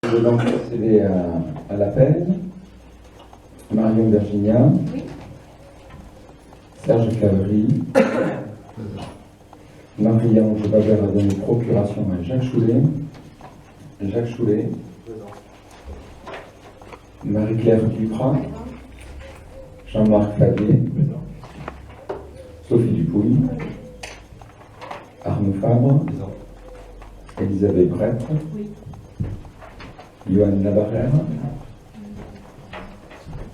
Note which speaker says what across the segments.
Speaker 1: Je vais donc procéder à l'appel. Marion Virginia.
Speaker 2: Oui.
Speaker 1: Serge Claverie. Marie-Ange Babert a donné procuration à Jacques Choulet. Jacques Choulet. Marie-Claire Duprat. Jean-Marc Fabier. Sophie Dupouille. Arnaud Fabre. Elisabeth Brett.
Speaker 2: Oui.
Speaker 1: Johan Labarère.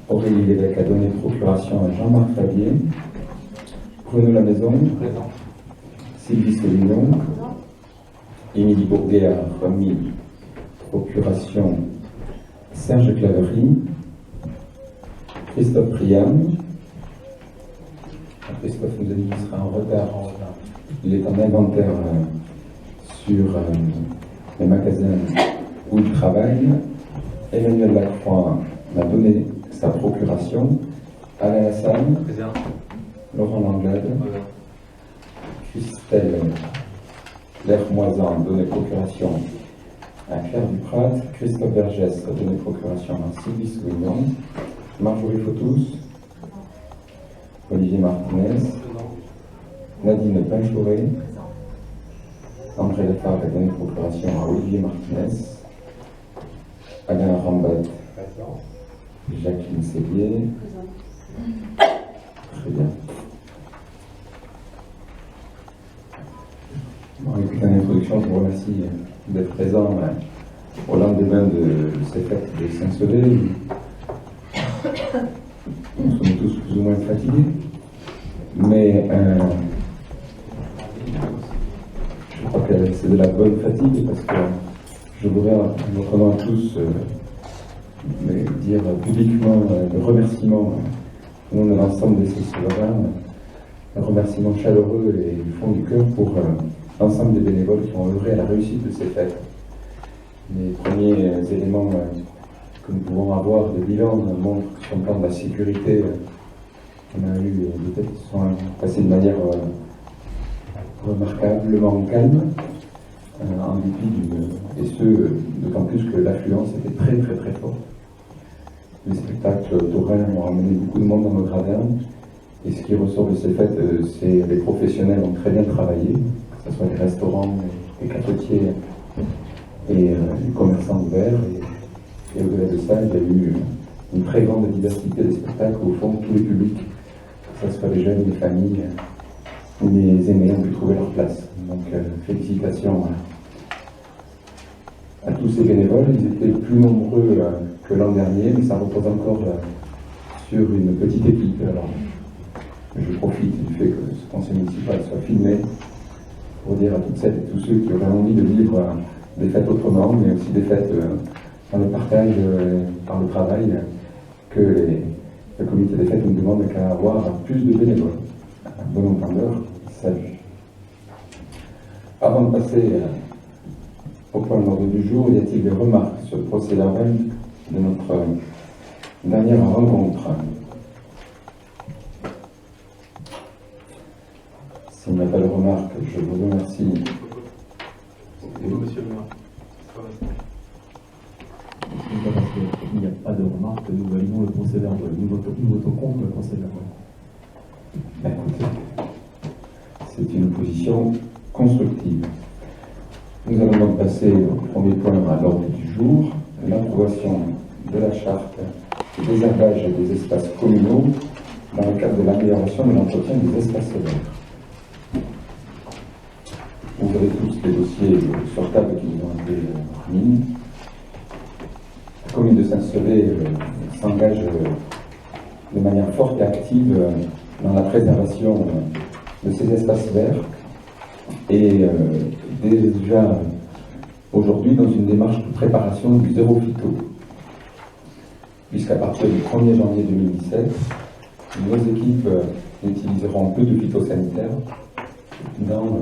Speaker 1: Aurélie Lévesque a donné procuration à Jean-Marc Fabier. Bruno Lamaison.
Speaker 3: Présent.
Speaker 1: Sylvie Sollignon. Émilie Bourguet a remis procuration à Serge Claverie. Christophe Priam. Christophe nous a dit qu'il sera en retard. Il est en inventaire sur les magasins où il travaille. Emmanuel Lacroix m'a donné sa procuration. Alain Hassan.
Speaker 3: Présent.
Speaker 1: Laurent Langlade.
Speaker 3: Présent.
Speaker 1: Christelle Lermoisan a donné procuration à Claire Duprat. Christophe Vergès a donné procuration à Sylvie Souignon. Marjorie Fotous. Olivier Martinez. Nadine Pinchouret. André Lefebvre a donné procuration à Olivier Martinez. Alain Rambat.
Speaker 3: Présent.
Speaker 1: Jacqueline Sévier. Très bien. Bon, écoutez, en introduction, je vous remercie d'être présent au lendemain de ces fêtes de Saint-Soleil. Nous sommes tous plus ou moins fatigués, mais je crois que c'est de la bonne fatigue parce que je voudrais, notre nom à tous, dire publiquement le remerciement au nom de l'ensemble des sociologues, un remerciement chaleureux et du fond du cœur pour l'ensemble des bénévoles qui ont œuvré à la réussite de ces fêtes. Les premiers éléments que nous pouvons avoir de bilan montrent que sur le plan de la sécurité, on a eu des fêtes qui sont passées de manière remarquablement calme, en dépit et ce, d'autant plus que l'affluence était très très très forte. Les spectacles taurins ont amené beaucoup de monde dans nos gradins, et ce qui ressort de ces fêtes, c'est les professionnels ont très bien travaillé, que ce soit les restaurants, les cafetiers et les commerçants ouverts. Et au-delà de ça, il y a eu une très grande diversité des spectacles, au fond, tous les publics, que ce soit les jeunes, les familles, les aînés ont pu trouver leur place. Donc félicitations à tous ces bénévoles. Ils étaient plus nombreux que l'an dernier, mais ça repose encore sur une petite équipe. Alors, je profite du fait que ce conseil municipal soit filmé pour dire à toutes celles et tous ceux qui auraient envie de vivre des fêtes autrement, mais aussi des fêtes dans le partage, par le travail, que le comité des fêtes ne demande qu'à avoir plus de bénévoles. Un bon entendeur, salut. Avant de passer au point de l'ordre du jour, y a-t-il des remarques sur le procès-verbal de notre dernière rencontre? S'il n'y a pas de remarques, je vous remercie.
Speaker 3: Monsieur le maire.
Speaker 4: Parce qu'il n'y a pas de remarques, nous validons le procès-verbal. Nous votons contre le procès-verbal.
Speaker 1: Ben, écoutez, c'est une position constructive. Nous allons donc passer au premier point à l'ordre du jour, l'approbation de la charte de désherbage des espaces communaux dans le cadre de l'amélioration de l'entretien des espaces verts. Vous avez tous les dossiers sur table qui nous ont été remis. La commune de Saint-Sevé s'engage de manière forte et active dans la préservation de ces espaces verts et déjà aujourd'hui dans une démarche de préparation du zéro phyto, puisqu'à partir du 1er janvier 2017, nos équipes utiliseront peu de phytosanitaires dans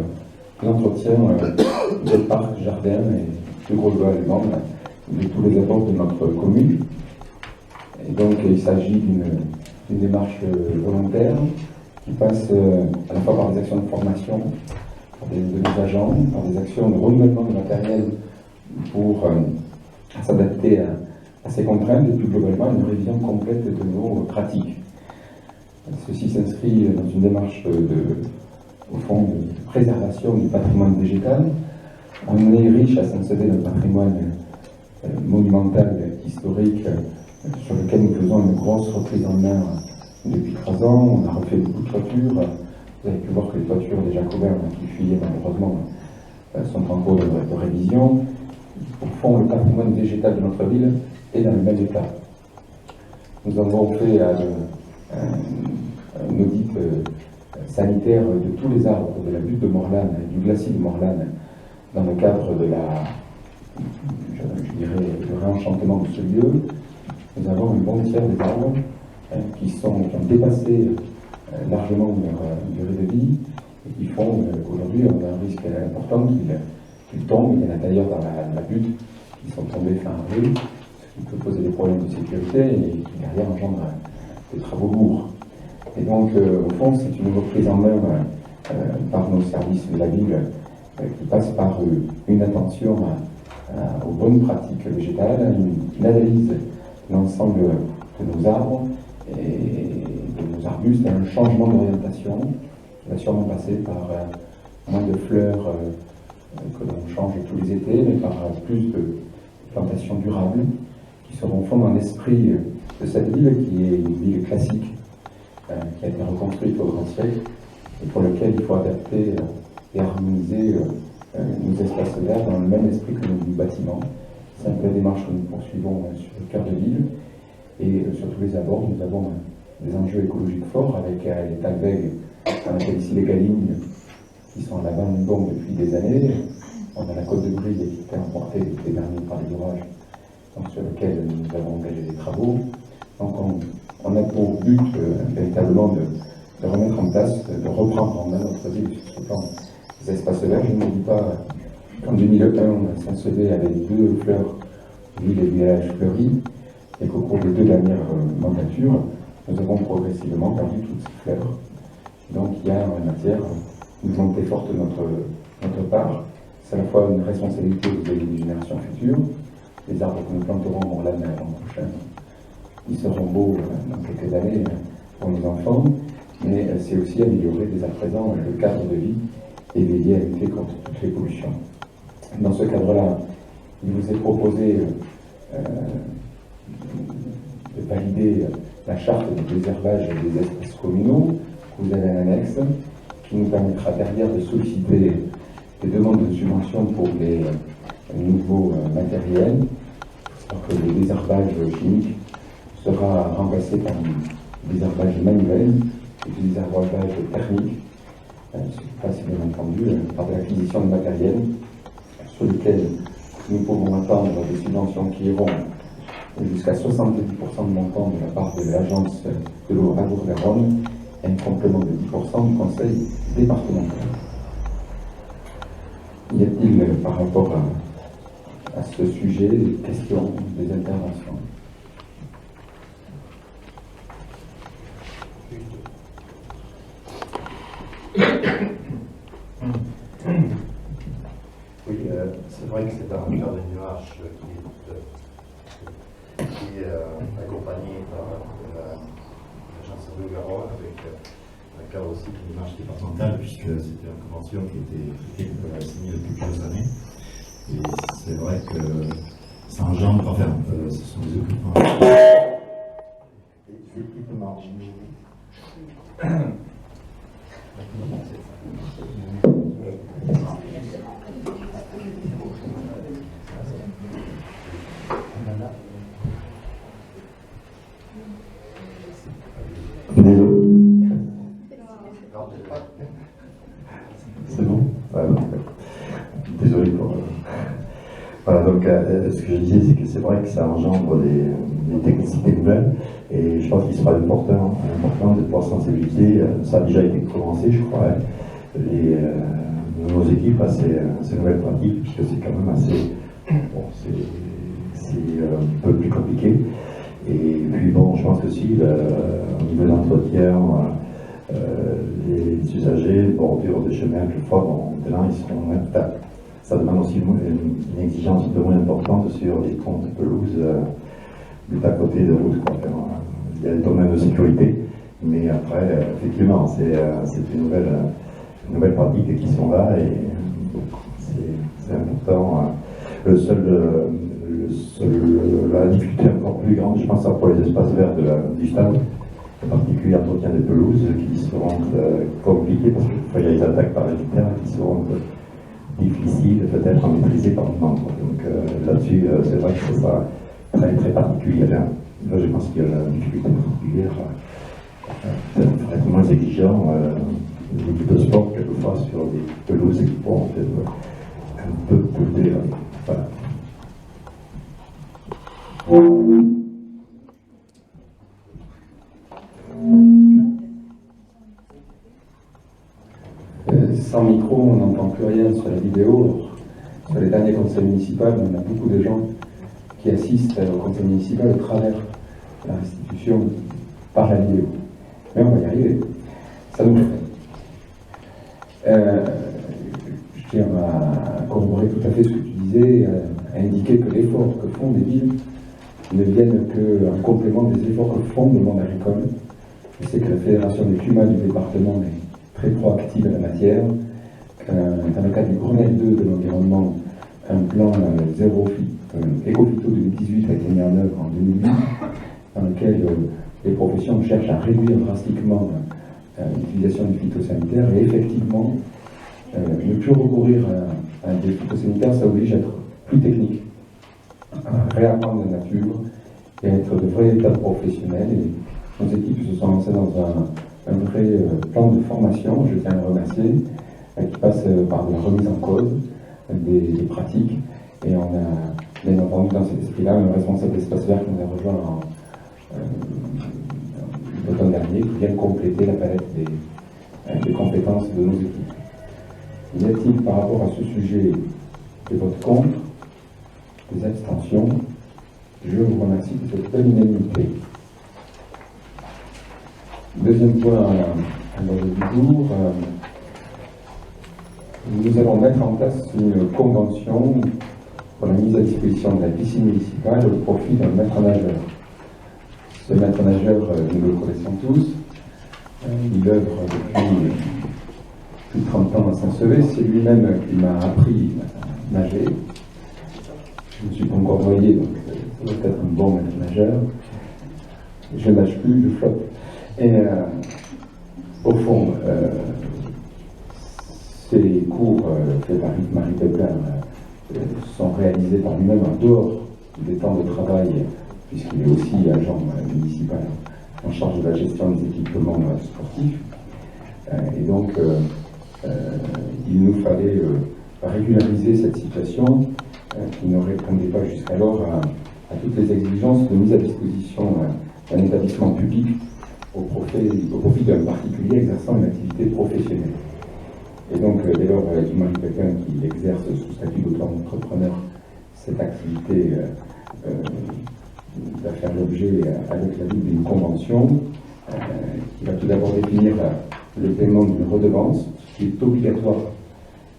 Speaker 1: l'entretien des parcs, jardins et plus globalement de tous les abords de notre commune. Et donc il s'agit d'une démarche volontaire qui passe à la fois par des actions de formation de nos agents, par des actions de renouvellement de matériel pour à s'adapter à ces contraintes et plus globalement une révision complète de nos pratiques. Ceci s'inscrit dans une démarche au fond, de préservation du patrimoine végétal. On est riche à Saint-Sevé d'un patrimoine monumental, historique, sur lequel nous faisons une grosse reprise en main depuis 3 ans. On a refait beaucoup de toitures. Vous avez pu voir que les toitures des Jacobins qui fuyaient malheureusement sont en cours de révision. Au fond, le patrimoine végétal de notre ville est dans le même état. Nous avons fait un audit sanitaire de tous les arbres de la butte de Morlanes et du glacier de Morlanes dans le cadre de le réenchantement de ce lieu. Nous avons un bon tiers des arbres qui ont dépassé largement leur durée de vie et qui font qu'aujourd'hui on a un risque important qu'ils tombent. Il y en a d'ailleurs dans la butte qui sont tombés fin avril, ce qui peut poser des problèmes de sécurité et qui derrière engendre des travaux lourds. Et donc au fond c'est une reprise en main par nos services de la ville qui passe par une attention aux bonnes pratiques végétales, une analyse de l'ensemble de nos arbres et de nos arbustes, un changement d'orientation qui va sûrement passer par moins de fleurs que l'on change tous les étés, mais par plus de plantations durables qui seront au fond dans l'esprit de cette ville qui est une ville classique qui a été reconstruite au XXe siècle et pour laquelle il faut adapter et harmoniser nos espaces verts dans le même esprit que nos bâtiments. C'est un peu la démarche que nous poursuivons sur le cœur de ville et sur tous les abords. Nous avons des enjeux écologiques forts avec les talwegs, on appelle ici les galignes, qui sont à l'abandon depuis des années. On a la côte de Brie qui a été emportée l'été dernier par les orages, sur lequel nous avons engagé des travaux. Donc on a pour but véritablement de remettre en place, de reprendre en main notre ville sur ce plan des espaces verts. Je ne vous dis pas qu'en 2001, Saint-Sevé avait 2 fleurs, ville et village fleuris, et qu'au cours des 2 dernières mandatures, nous avons progressivement perdu toutes ces fleurs. Donc il y a en matière une volonté forte de notre part. C'est à la fois une responsabilité vis-à-vis des générations futures. Les arbres que nous planterons l'an prochain, ils seront beaux dans quelques années pour les enfants, mais c'est aussi améliorer dès à présent le cadre de vie et veiller à lutter contre toutes les pollutions. Dans ce cadre-là, il vous est proposé de valider la charte de désherbage des espaces communaux que vous avez en annexe, qui nous permettra derrière de solliciter des demandes de subventions pour les nouveaux matériels, alors que le désherbage chimique sera remplacé par du désherbage manuel et du désherbage thermique, ce qui passe bien entendu par l'acquisition de matériel sur lequel nous pouvons attendre des subventions qui iront jusqu'à 70% de montant de la part de l'agence de l'eau Adour-Garonne et un complément de 10% du conseil départemental. Y a-t-il par rapport à ce sujet des questions, des interventions?
Speaker 2: Oui, c'est vrai que c'est un cœur de nuage qui est accompagné par l'agence de Garonne avec un cadre aussi d'une démarche départementale, puisque c'était une convention qui était signée depuis plusieurs années. Et c'est vrai que ça engendre, enfin, ce sont des équipements
Speaker 3: C'est bon? Voilà, désolé pour. Voilà, donc ce que je disais, c'est que c'est vrai que ça engendre des technicités nouvelles, et je pense qu'il sera important de pouvoir sensibiliser. Ça a déjà été commencé, je crois, nos équipes à ces nouvelles pratiques, puisque c'est quand même assez. Bon, c'est un peu plus compliqué. Et puis bon, je pense aussi au niveau d'entretien, les usagers, bordures de chemin, quelquefois, bon, maintenant ils seront ça demande aussi une exigence un peu moins importante sur les ponts de pelouse juste à côté de route. Il y a des domaines de sécurité, mais après, effectivement, c'est une nouvelle pratique qui sont là et c'est important. La difficulté encore plus grande, je pense, pour les espaces verts du stade, en particulier l'entretien des pelouses, qui seront compliqués parce qu'il y a des attaques parasitaires qui seront difficiles peut-être à maîtriser par moment. Donc là-dessus, c'est vrai que ce sera très très particulier. Là, je pense qu'il y a une difficulté particulière, peut-être moins exigeant. Les équipes de sport, quelquefois, sur des pelouses qui pourront être un peu polluées. Voilà.
Speaker 1: Sans micro, on n'entend plus rien sur la vidéo. Sur les derniers conseils municipaux, on a beaucoup de gens qui assistent au conseil municipal au travers de la restitution par la vidéo. Mais on va y arriver. Ça nous fait. Je tiens à corroborer tout à fait ce que tu disais, à indiquer que l'effort que font les villes ne viennent qu'en complément des efforts que font le monde agricole. Je sais que la Fédération des CUMA du département est très proactive en la matière. Dans le cadre du Grenelle 2 de l'environnement, un plan Éco-Phyto 2018 a été mis en œuvre en 2008, dans lequel les professions cherchent à réduire drastiquement l'utilisation du phytosanitaire et effectivement, ne plus recourir à des phytosanitaires, ça oblige à être plus technique, à réapprendre la nature et à être de véritables professionnels. Et nos équipes se sont lancées dans un vrai plan de formation, je tiens à le remercier, qui passe par de la remise en cause des pratiques. Et on a bien entendu dans cet esprit-là un responsable d'espace vert qui nous a rejoint l'automne dernier, qui vient compléter la palette des compétences de nos équipes. Y a-t-il par rapport à ce sujet des votes contre, des abstentions? Je vous remercie de cette belle unanimité. Deuxième point à l'ordre du jour, nous allons mettre en place une convention pour la mise à disposition de la piscine municipale au profit d'un maître nageur. Ce maître nageur, nous le connaissons tous, il œuvre depuis plus de 30 ans à Saint-Sevé. C'est lui-même qui m'a appris à nager. Je ne suis pas encore noyé, donc ça doit être un bon maître nageur. Je ne nage plus, je flotte. Et au fond, ces cours faits par Marie Pepin sont réalisés par lui-même en dehors des temps de travail, puisqu'il est aussi agent municipal en charge de la gestion des équipements sportifs. Et donc, il nous fallait régulariser cette situation qui ne répondait pas jusqu'alors à toutes les exigences de mise à disposition d'un établissement public au profit d'un particulier exerçant une activité professionnelle. Et donc, dès lors, Marie Pépin, qui exerce sous statut d'auto-entrepreneur cette activité, va faire l'objet avec la ville d'une convention qui va tout d'abord définir le paiement d'une redevance, qui est obligatoire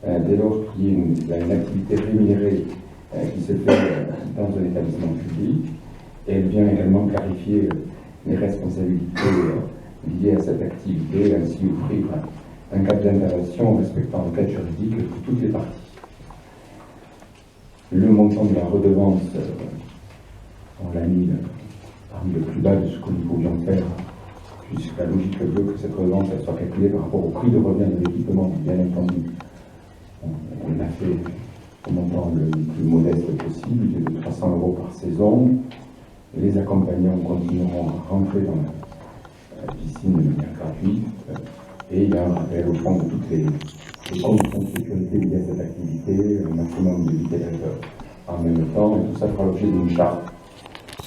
Speaker 1: dès lors qu'il y a une activité rémunérée qui se fait dans un établissement public. Et elle vient également clarifier les responsabilités liées à cette activité et ainsi offrir un cadre d'intervention respectant le cadre juridique pour toutes les parties. Le montant de la redevance, on l'a mis parmi le plus bas de ce que nous pouvions faire, puisque la logique veut que cette redevance soit calculée par rapport au prix de revient de l'équipement, bien entendu. On l'a fait au montant le plus modeste possible, de 300 € par saison. Les accompagnants continueront à rentrer dans la piscine de manière gratuite. Et il y a un rappel au fond de toutes les conditions de sécurité liées à cette activité, un maximum de utilisateurs en même temps, et tout ça fera l'objet d'une charte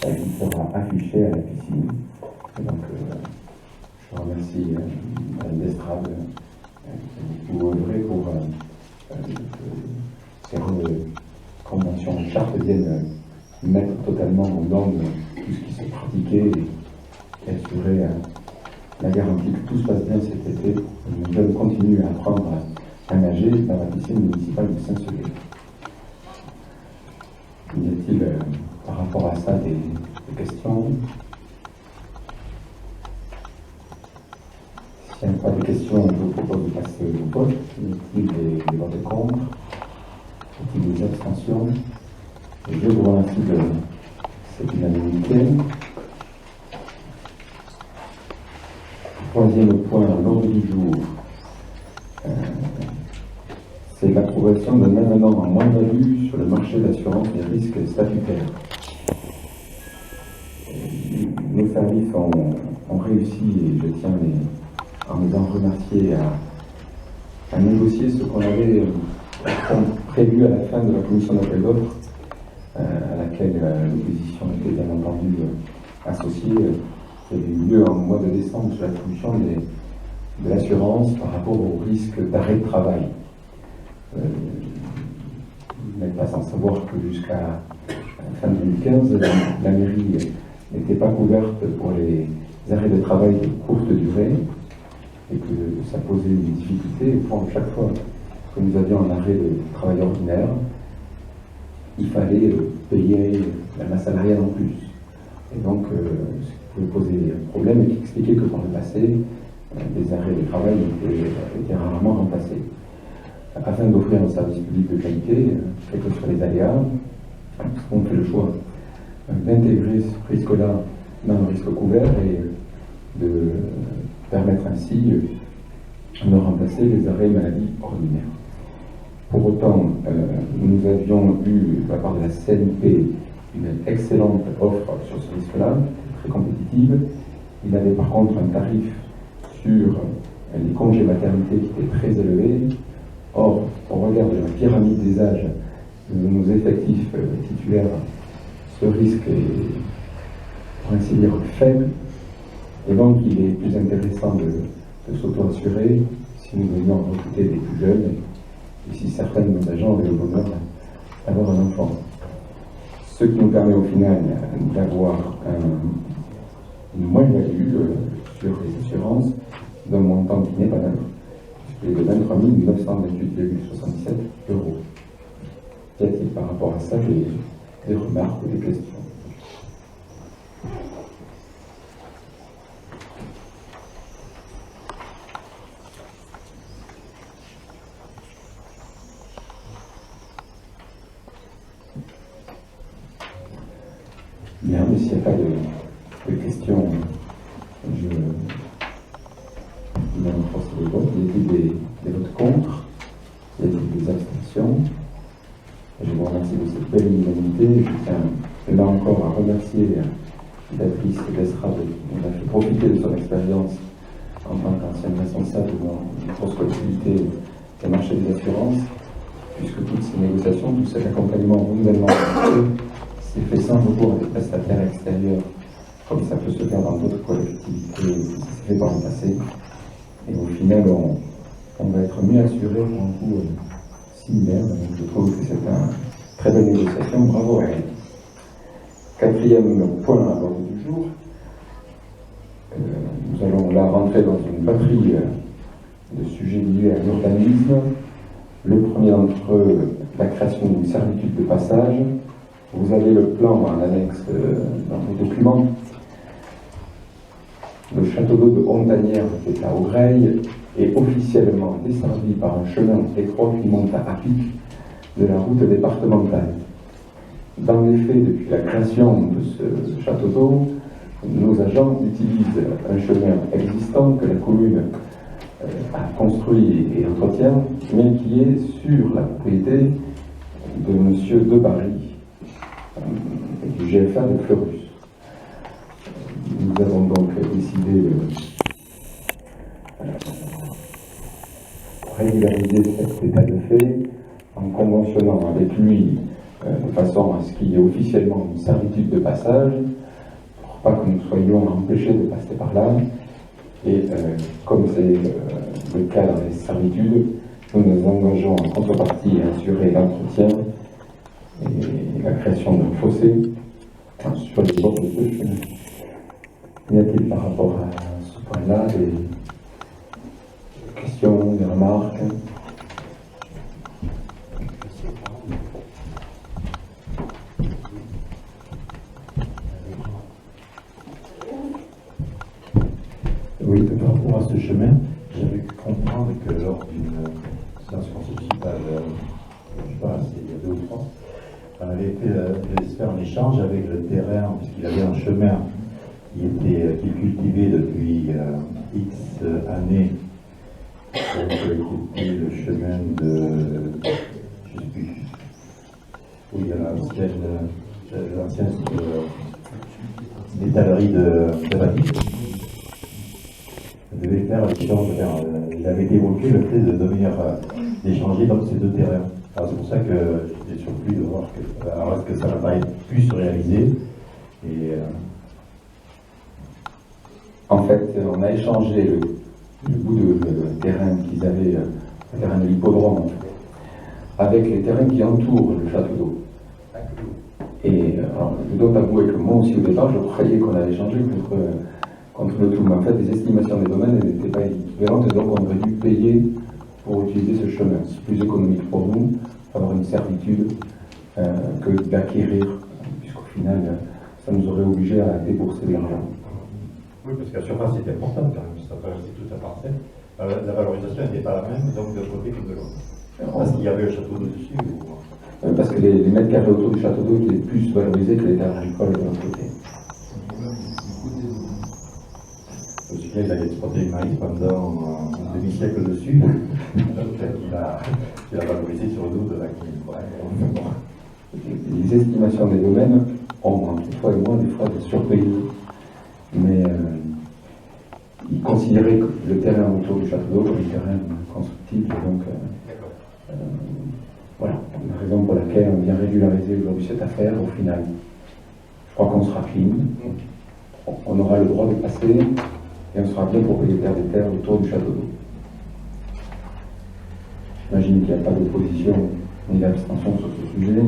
Speaker 1: qui sera affichée à la piscine. Et donc, je remercie Madame Destrade pour œuvrer pour que ces conventions de charte viennent mettre totalement en norme tout ce qui se pratiquait et assurer la garantie que tout se passe bien cet été, que nos jeunes continuent à apprendre à nager dans la piscine municipale de Saint-Sevé. Y a-t-il par rapport à ça des questions? S'il n'y a pas de questions, je vous propose de passer au vote. Y a-t-il des votes contre? Y a-t-il des abstentions? Et je vous remercie de cette unanimité. Troisième point à l'ordre du jour, c'est l'approbation d'un avenant en moins-value sur le marché d'assurance des risques statutaires. Nos services ont réussi, et je tiens à nous en remercier, à négocier ce qu'on avait prévu à la fin de la commission d'appel d'offres, à laquelle l'opposition était bien entendu associée, qui avait eu lieu en mois de décembre sur l'attribution de l'assurance par rapport au risque d'arrêt de travail. Vous n'êtes pas sans savoir que jusqu'à fin 2015, la mairie n'était pas couverte pour les arrêts de travail de courte durée et que ça posait une difficulté. Pour chaque fois que nous avions un arrêt de travail ordinaire, il fallait payer la masse salariale en plus. Et donc, ce qui pouvait poser problème et qui expliquait que par le passé, les arrêts de travail étaient rarement remplacés. Afin d'offrir un service public de qualité, quels que soient les aléas, on fait le choix d'intégrer ce risque-là dans le risque couvert et de permettre ainsi de remplacer les arrêts maladie ordinaires. Pour autant, nous avions eu, de la part de la CNP, une excellente offre sur ce risque-là, très compétitive. Il avait par contre un tarif sur les congés maternité qui était très élevé. Or, au regard de la pyramide des âges de nos effectifs titulaires, ce risque est, pour ainsi dire, faible. Et donc, il est plus intéressant de s'auto-assurer si nous venions recruter des plus jeunes et si certains de nos agents avaient le bonheur d'avoir un enfant. Ce qui nous permet au final d'avoir une moins-value sur les assurances d'un montant qui n'est pas neutre, puisqu'il est de 23 928,77 €. Y a-t-il par rapport à ça des remarques ou des questions? Bien, mais s'il n'y a pas de questions, je vais procéder au vote. Y a-t-il des votes contre? Y a-t-il des abstentions? Je vous remercie de cette belle unanimité. Je tiens là encore à remercier Béatrice Lestrade qui nous a fait profiter de son expérience en tant qu'ancienne responsable de notre grosse collectivité des marchés des assurances, puisque toutes ces négociations, tout cet accompagnement renouvellement s'est fait sans recours à des prestataires extérieurs, comme ça peut se faire dans d'autres collectivités, ça s'est fait par le passé. Et au final, on va être mieux assuré pour un coût similaire. Donc je trouve que c'est une très belle négociation. Bravo à elle. Quatrième point à l'ordre du jour. Nous allons là rentrer dans une batterie de sujets liés à l'urbanisme. Le premier d'entre eux, la création d'une servitude de passage. Vous avez le plan en annexe dans vos documents. Le château d'eau de Hontagnères, qui est à Augreil, est officiellement desservi par un chemin étroit qui monte à pic de la route départementale. Dans les faits, depuis la création de ce château d'eau, nos agents utilisent un chemin existant que la commune a construit et entretient, mais qui est sur la propriété de M. Debarry, du GFA de Fleurus. Nous avons donc décidé de régulariser cet état de fait en conventionnant avec lui de façon à ce qu'il y ait officiellement une servitude de passage, pour pas que nous soyons empêchés de passer par là. Et comme c'est le cas dans les servitudes, nous nous engageons en contrepartie à assurer l'entretien et la création d'un fossé sur les bords de ce chemin. Y a-t-il par rapport à ce point-là des questions, des remarques?
Speaker 3: Oui, par rapport à ce chemin, j'avais pu comprendre que lors d'une séance municipale, je ne sais pas, c'était il y a 2 ou 3, on avait fait un échange avec le terrain, puisqu'il avait un chemin qui cultivait depuis X années, qui était le chemin de, je ne sais plus, où il y a l'ancienne étalerie de Baptiste. On devait faire l'échange, il avait évoqué le fait d'échanger dans ces 2 terrains. Alors c'est pour ça que j'étais surpris de voir alors est-ce que ça n'a pas pu se réaliser
Speaker 1: En fait, on a échangé le bout de terrain qu'ils avaient, le terrain de l'hippodrome, en fait, avec les terrains qui entourent le château d'eau. Et alors, je dois avouer que moi aussi au départ, je croyais qu'on avait échangé contre le tout. Mais en fait, les estimations des domaines n'étaient pas équivalentes, et donc on aurait dû payer pour utiliser ce chemin. C'est plus économique pour nous, avoir une servitude, que d'acquérir, puisqu'au final, ça nous aurait obligé à débourser de l'argent.
Speaker 2: Oui, parce que la surface était importante quand même, ça traversait toute la parcelle. La valorisation n'était pas la même, donc d'un côté comme de l'autre. Parce qu'il y avait le château d'eau dessus
Speaker 1: Parce que les mètres carrés autour du château d'eau étaient plus valorisés que les terres agricoles de l'autre côté.
Speaker 3: Je me souviens, il avait exploité le maïs pendant un demi-siècle dessus. Il a valorisé sur l'eau de la clinique.
Speaker 1: Les estimations des domaines ont, entre fois et moi, des fois des surpayés. Mais ils considéraient que le terrain autour du château d'eau comme un terrain constructible. Donc, voilà, la raison pour laquelle on vient régulariser aujourd'hui cette affaire au final. Je crois qu'on sera clean, on aura le droit de passer et on sera bien propriétaire des terres autour du château d'eau. J'imagine qu'il n'y a pas d'opposition ni d'abstention sur ce sujet.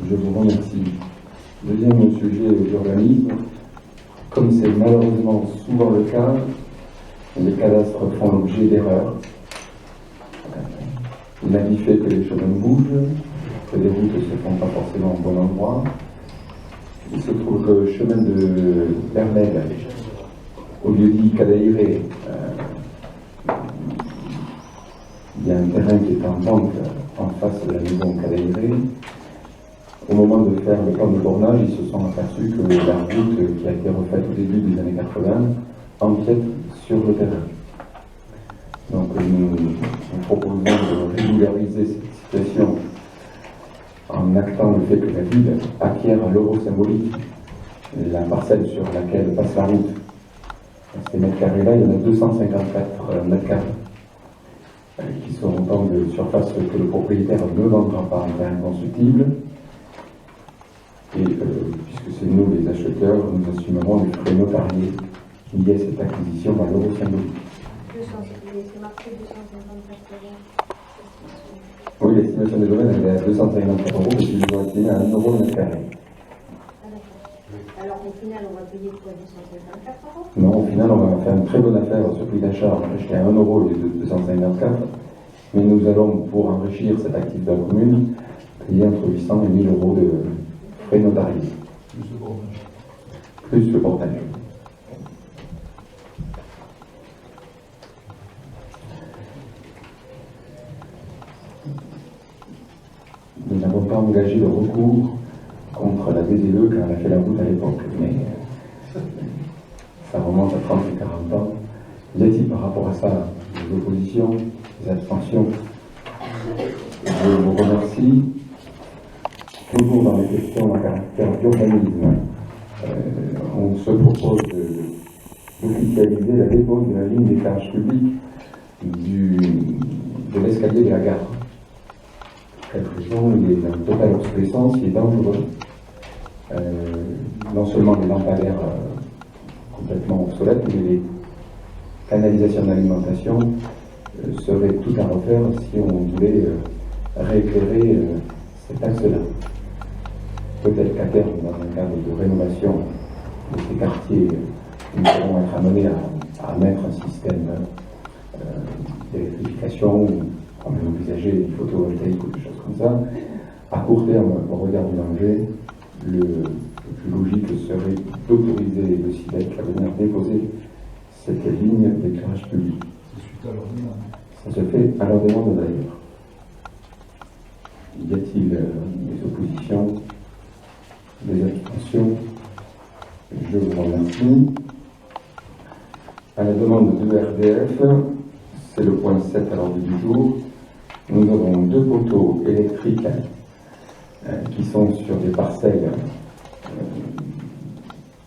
Speaker 1: Je vous remercie. Deuxième sujet, l'urbanisme. Comme c'est malheureusement souvent le cas, les cadastres font l'objet d'erreurs. L'avis fait que les chemins bougent, que les routes ne se font pas forcément au bon endroit. Il se trouve que le chemin de Bernègue, au lieu dit Cadaïré, il y a un terrain qui est en banque en face de la maison Cadaïré. Au moment de faire le plan de bornage, ils se sont aperçus que la route qui a été refaite au début des années 80 empiète sur le terrain. Donc nous proposons de régulariser cette situation en actant le fait que la ville acquiert à l'euro symbolique la parcelle sur laquelle passe la route. Ces mètres carrés-là, il y en a 254 mètres carrés qui sont autant de surface que le propriétaire ne vendra pas en terrain constructible. Et puisque c'est nous les acheteurs, nous assumerons les frais notariés liés à cette acquisition à l'euro symbolique.
Speaker 5: C'est marqué 254 €.
Speaker 1: Oui, l'estimation des domaines elle est à 254 €, mais ils ont estimé à 1 € le mètre carré.
Speaker 5: Ah d'accord. Alors au final, on va payer quoi, 254 €?
Speaker 1: Non, au final, on va faire une très bonne affaire sur prix d'achat, on va acheter à 1 € au lieu de 254, mais nous allons, pour enrichir cet actif de la commune, payer entre 800 et 1000 € de frais notariés. Plus le portage. Nous n'avons pas engagé de recours contre la BDE quand elle a fait la route à l'époque, mais ça remonte à 30 et 40 ans. Y a-t-il par rapport à ça des oppositions, des abstentions? Je vous remercie. Toujours dans les questions à caractère d'urbanisme, on se propose d'officialiser la dépose de la ligne d'éclairage public de l'escalier de la gare. Pour quelle raison? Il est en totale obsolescence, il est dangereux. Non seulement les lampadaires complètement obsolètes, mais les canalisations d'alimentation seraient tout à refaire si on voulait rééclairer cet axe-là. Peut-être qu'à terme, dans un cadre de rénovation de ces quartiers, nous pourrons être amenés à mettre un système d'électrification, on peut envisager des photovoltaïques ou des choses comme ça. À court terme, au regard du danger, le plus logique serait d'autoriser le CIDEC à venir déposer cette ligne d'éclairage public.
Speaker 6: C'est suite à leur demande.
Speaker 1: Ça se fait à leur demande d'ailleurs. Y a-t-il des oppositions, des abstentions? Je vous remercie. À la demande de RDF, c'est le point 7 à l'ordre du jour, nous avons 2 poteaux électriques qui sont sur des parcelles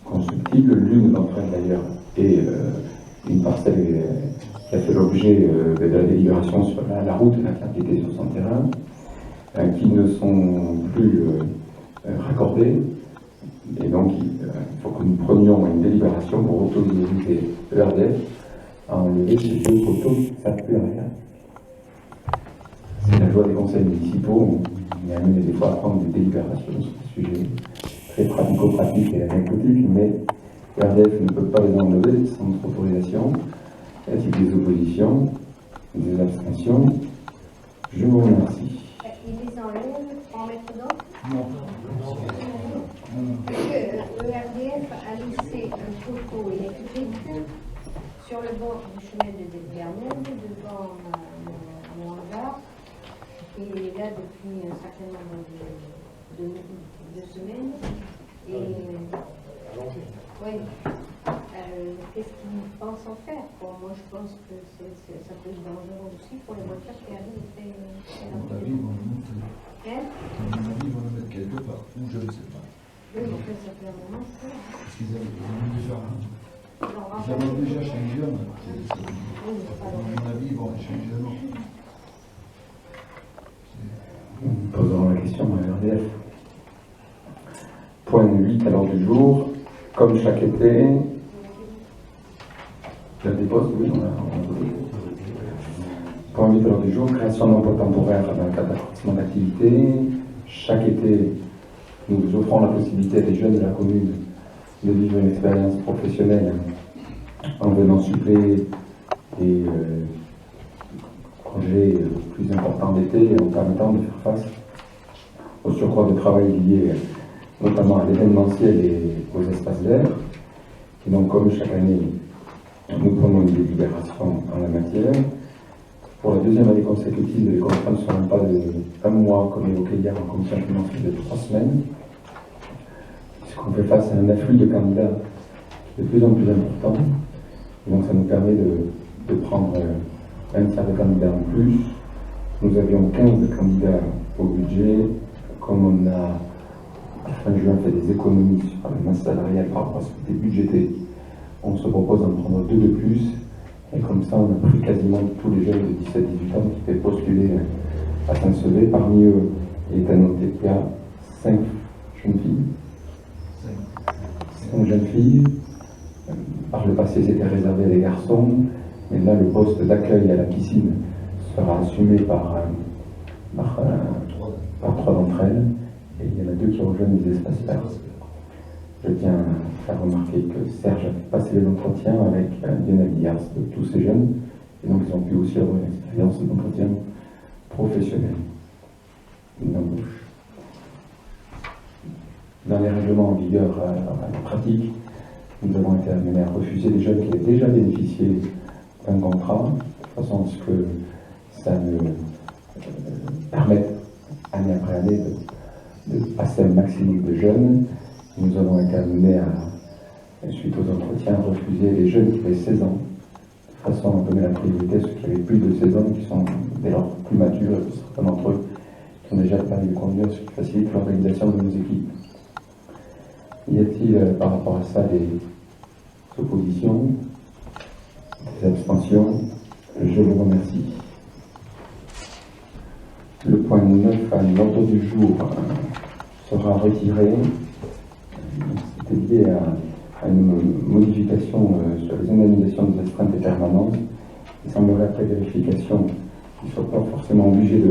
Speaker 1: constructibles. L'une d'entre elles d'ailleurs est une parcelle qui a fait l'objet de la délibération sur la route qui était sur son terrain, qui ne sont plus raccordées. Et donc il faut que nous prenions une délibération pour autoriser ERDF à enlever ces 2 poteaux qui ne servent plus à rien. C'est la loi des conseils municipaux. On est amené des fois à prendre des délibérations sur des sujets très pratico-pratiques et anecdotiques, mais ERDF ne peut pas les enlever sans notre autorisation. Y a-t-il des oppositions, des abstentions? Je vous remercie.
Speaker 5: Ils les enlèvent en mettre d'autres?
Speaker 6: Non.
Speaker 5: Parce que l'ERDF a laissé un poteau électrique sur le bord du chemin de Delbernel, devant mon hangar. Il est là depuis un certain nombre de semaines. Et oui, qu'est-ce qu'ils pensent en faire? Bon, moi, je pense que ça peut être dangereux aussi pour les voitures qui arrivent et
Speaker 6: À mon avis, ils vont le monter.
Speaker 5: Hein?
Speaker 6: À mon avis, ils vont le mettre quelque part. Où, je ne sais pas.
Speaker 5: Oui, en fait, ça fait un moment que
Speaker 6: Parce qu'ils avaient déjà.
Speaker 5: alors,
Speaker 6: Ils avaient déjà changé un.
Speaker 5: oui,
Speaker 6: À mon avis, ils vont changer un autre.
Speaker 1: Nous poserons la question à l'ERDF. Point 8 à l'ordre du jour. Comme chaque été, il y a des postes, oui, on a. Point 8 à l'ordre du jour, création d'emplois temporaires dans le cadre d'accroissement d'activité. Chaque été, nous offrons la possibilité à des jeunes de la commune de vivre une expérience professionnelle en venant suppléer des projets plus importants d'été et en permettant de faire face au surcroît de travail lié notamment à l'événementiel et aux espaces verts. Et donc, comme chaque année, nous prenons une délibération en la matière. Pour la deuxième année consécutive, les contrats ne seront pas de 1 mois, comme évoqué hier en commission financière, de 3 semaines, puisqu'on fait face à un afflux de candidats de plus en plus important. Et donc, ça nous permet de prendre un tiers de candidats en plus. Nous avions 15 candidats au budget. Comme on a, fin juin, fait des économies sur la masse salariale par rapport à ce qui était budgété, on se propose d'en prendre 2 de plus. Et comme ça, on a pris quasiment tous les jeunes de 17-18 ans qui étaient postulés à Saint-Sevé. Parmi eux, il est annoté qu'il y a 5 jeunes filles. 5 jeunes filles. Par le passé, c'était réservé à des garçons. Mais là, le poste d'accueil à la piscine sera assumé par 3 d'entre elles. Et il y en a 2 qui rejoignent les espaces verts. Je tiens à faire remarquer que Serge a passé les entretiens avec Lionel Diaz de tous ces jeunes, et donc ils ont pu aussi avoir une expérience d'entretien professionnel, une embauche. Dans les règlements en vigueur à la pratique, nous avons été amenés à refuser des jeunes qui avaient déjà bénéficié d'un contrat, de façon à ce que ça ne permette année après année de passer un maximum de jeunes. Nous avons été amenés à, suite aux entretiens, à refuser les jeunes qui avaient 16 ans, de façon à donner la priorité à ceux qui avaient plus de 16 ans, qui sont dès lors plus matures, et certains d'entre eux qui ont déjà le permis de conduire, ce qui facilite l'organisation de nos équipes. Y a-t-il par rapport à ça des oppositions, des abstentions? Je vous remercie. Le point 9 à l'ordre du jour sera retiré. C'était lié à une modification sur les indemnisations des astreintes et permanentes. Il semblerait, après vérification, qu'ils ne soient pas forcément obligés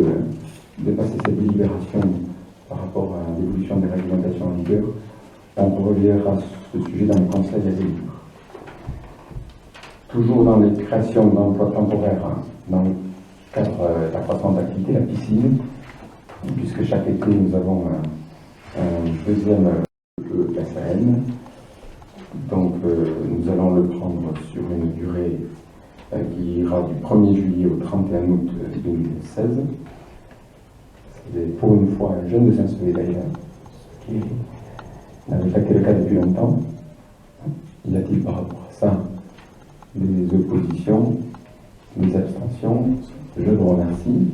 Speaker 1: de passer cette délibération par rapport à l'évolution des réglementations en vigueur. On reviendra ce sujet dans le conseil à venir. Toujours dans les créations d'emplois temporaires, dans le cadre d'accroissement d'activité, la piscine, puisque chaque été nous avons un deuxième SAN. Donc nous allons le prendre sur une durée qui ira du 1er juillet au 31 août 2016. C'est pour une fois un jeune de Saint-Sevé d'ailleurs, ce qui n'avait pas été le cas depuis longtemps. Y a-t-il par rapport à ça des oppositions, des abstentions? Je vous remercie.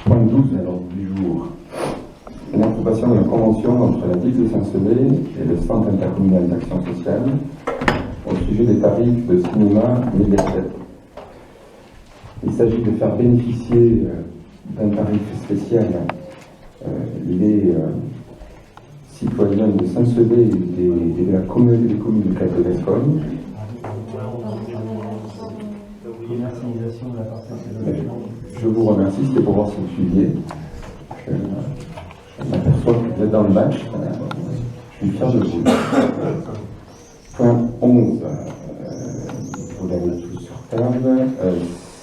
Speaker 1: Point 12 à l'ordre du jour. L'approbation de la convention entre la ville de Saint-Sevé et le Centre intercommunal d'action sociale au sujet des tarifs de cinéma Mediaset. Il s'agit de faire bénéficier d'un tarif spécial les citoyens de Saint-Sevé et de la commune des communes de Cap de Gascogne. Je vous remercie, c'était pour voir si vous suiviez. Je m'aperçois que vous êtes dans le match. Je suis fier de vous. Point 11, vous l'avez tous sur table,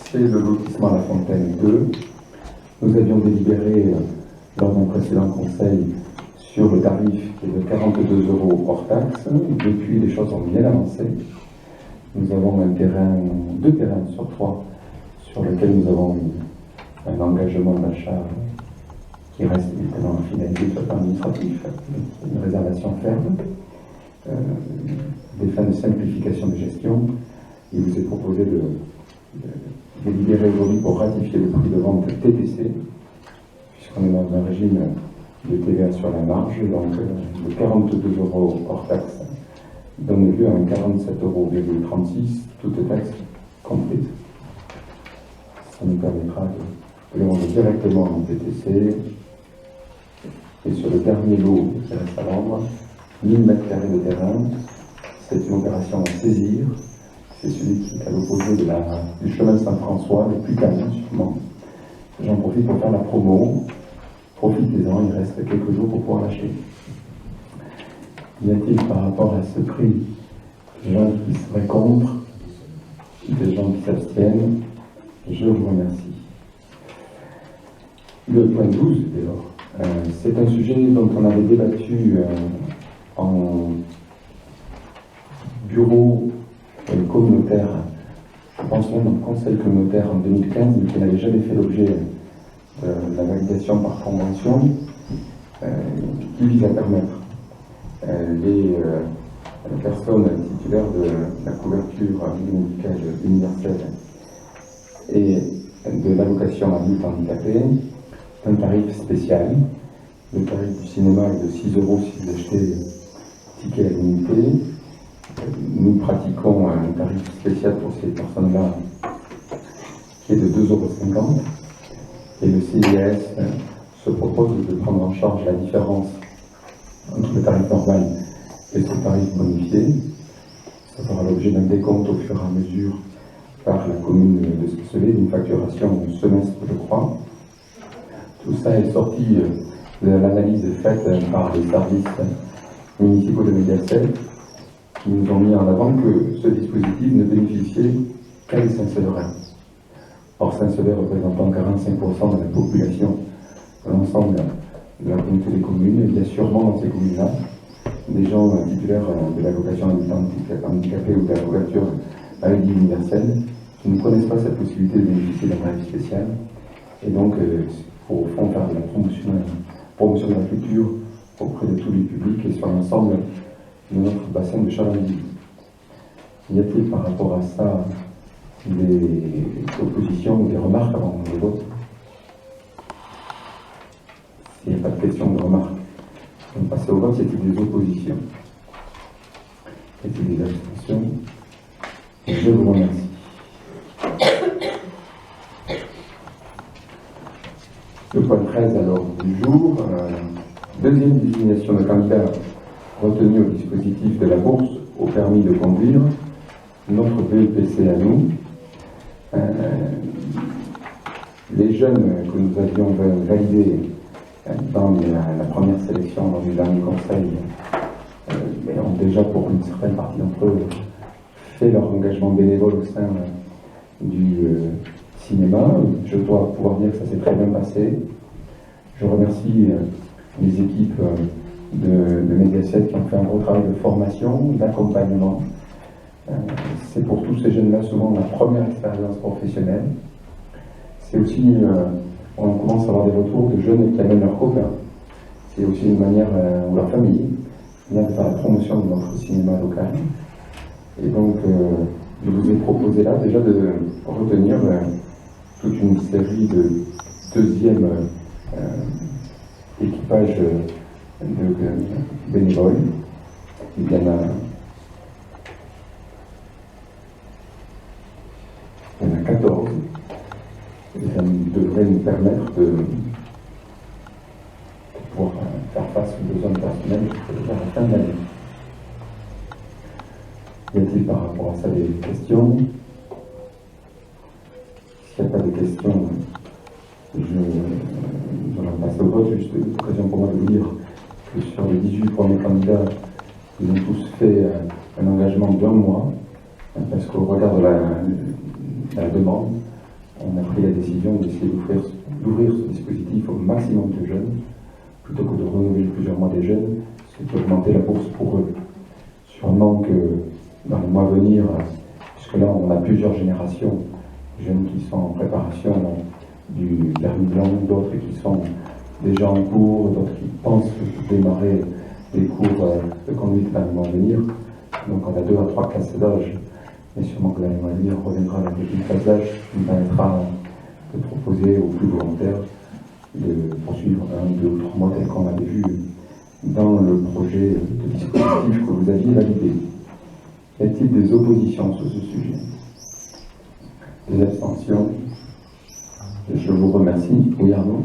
Speaker 1: c'est le lotissement La Fontaine 2. Nous avions délibéré lors d'un précédent conseil sur le tarif qui est de 42 € hors taxe. Depuis, les choses ont bien avancé. Nous avons deux terrains sur 3 sur lesquels nous avons un engagement d'achat qui reste évidemment finalisé sur le plan administratif, une réservation ferme, des fins de simplification de gestion. Il vous est proposé de délibérer aujourd'hui pour ratifier le prix de vente de TTC, puisqu'on est dans un régime de TVA sur la marge, donc de 42 € hors taxe donne lieu à un 47,36 €, toute taxe comprise. Ça nous permettra de le vendre directement en TTC. Et sur le dernier lot qui reste à vendre, 1000 m² de terrain, c'est une opération à saisir. C'est celui qui est à l'opposé du chemin de Saint-François, le plus calme sûrement. J'en profite pour faire la promo. Profitez-en, il reste quelques jours pour pouvoir l'acheter. Y a-t-il par rapport à ce prix des gens qui seraient contre, des gens qui s'abstiennent? Je vous remercie. Le point 12, alors, c'est un sujet dont on avait débattu en bureau communautaire, je pense même en conseil communautaire en 2015, mais qui n'avait jamais fait l'objet de la validation par convention, qui vise à permettre les personnes titulaires de la couverture médicale universelle et de l'allocation adulte handicapé un tarif spécial. Le tarif du cinéma est de 6 € si vous achetez ticket à l'unité. Nous pratiquons un tarif spécial pour ces personnes-là qui est de 2,50 €. Et le CIS se propose de prendre en charge la différence entre le tarif normal et ce tarif bonifié. Ça fera l'objet d'un décompte au fur et à mesure par la commune de Saint-Sevé, d'une facturation au semestre, je crois. Tout ça est sorti de l'analyse faite par les services municipaux de Mediaset, qui nous ont mis en avant que ce dispositif ne bénéficiait qu'à des Saint-Sévérins. Or, Saint-Sevé représentant 45% de la population de l'ensemble de la communauté des communes, il y a sûrement dans ces communes-là des gens titulaires de l'allocation handicapée ou de la couverture maladie universelle qui ne connaissent pas cette possibilité de bénéficier d'un tarif spécial. Et donc, pour au fond faire de la promotion de la culture auprès de tous les publics et sur l'ensemble de notre bassin de Chalandie. Y a-t-il par rapport à ça des oppositions ou des remarques avant le vote? S'il n'y a pas de questions ou de remarques, on va passer au vote. Y a-t-il des oppositions? Y a-t-il des abstentions? Je vous remercie. Le point 13 à l'ordre du jour, deuxième désignation de candidat retenu au dispositif de la bourse au permis de conduire, notre BEPC à nous. Les jeunes que nous avions validés dans la première sélection, dans le dernier conseil, ont déjà pour une certaine partie d'entre eux fait leur engagement bénévole au sein du cinéma. Je dois pouvoir dire que ça s'est très bien passé. Je remercie les équipes de Mediaset qui ont fait un gros travail de formation, d'accompagnement. C'est pour tous ces jeunes-là souvent la première expérience professionnelle. C'est aussi, on commence à avoir des retours de jeunes qui amènent leurs copains. C'est aussi une manière, ou leur famille, vient de faire la promotion de notre cinéma local. Et donc, je vous ai proposé là déjà de retenir toute une série de deuxième équipage de bénévoles. Il y en a 14. Et ça devrait nous permettre de pouvoir faire face aux besoins personnels à la fin de l'année. Y a-t-il par rapport à ça des questions? S'il n'y a pas de questions, je vais passer au vote. Juste l'occasion pour moi de vous dire que sur les 18 premiers candidats, ils ont tous fait un engagement d'1 mois, parce qu'au regard de la demande, on a pris la décision d'essayer d'ouvrir ce dispositif au maximum de jeunes, plutôt que de renouveler plusieurs mois des jeunes, c'est d'augmenter la bourse pour eux. Sûrement que dans les mois à venir, puisque là on a plusieurs générations, jeunes qui sont en préparation du permis blanc, d'autres qui sont déjà en cours, d'autres qui pensent démarrer des cours de conduite dans les mois à venir. Donc on a 2 à 3 classes d'âge, mais sûrement que l'année à venir reviendra avec une classe d'âge qui permettra de proposer aux plus volontaires de poursuivre 1, 2 ou 3 mois tel qu'on l'avait vu dans le projet de dispositif que vous aviez validé. Y a-t-il des oppositions sur ce sujet? Des abstentions? Je vous remercie. Oui, Arnaud?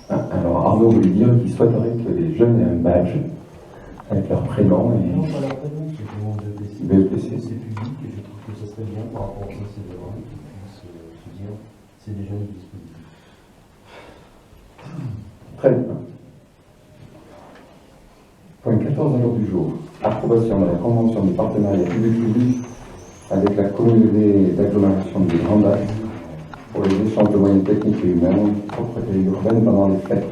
Speaker 1: Alors, Arnaud voulait dire qu'il souhaiterait que les jeunes aient un badge avec leur prénom et...
Speaker 7: Non, pas leur prénom, c'est comment de
Speaker 1: BEPC.
Speaker 7: C'est public et je trouve que ça serait bien par rapport à ça, c'est vrai, qu'ils puissent se dire c'est des jeunes dispositifs.
Speaker 1: Très bien. Point 14 à l'ordre du jour. Approbation de la convention de partenariat public-public avec la communauté d'agglomération du Grand Axe pour les échanges de moyens techniques et humains, propreté urbaine pendant les fêtes.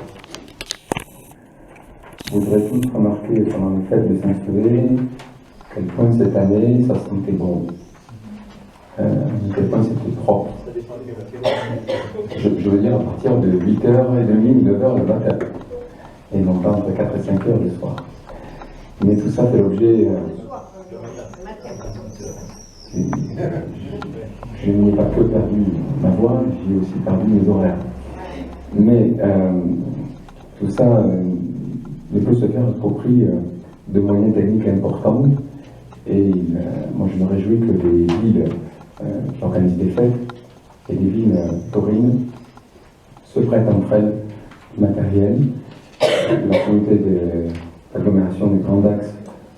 Speaker 1: Vous devrez tous remarquer pendant les fêtes de Saint-Sauvé quel point cette année ça sentait bon. Quel point c'était propre. Je veux dire à partir de 8h30, 9h le matin. Et non pas entre 4 et 5h le soir. Mais tout ça fait l'objet. Je n'ai pas que perdu ma voix, j'ai aussi perdu mes horaires. Mais tout ça ne peut se faire qu'au prix de moyens techniques importants. Et moi je me réjouis que les villes qui organisent des fêtes et les villes taurines se prêtent entre elles du matériel. La communauté d'agglomération du Grand Axe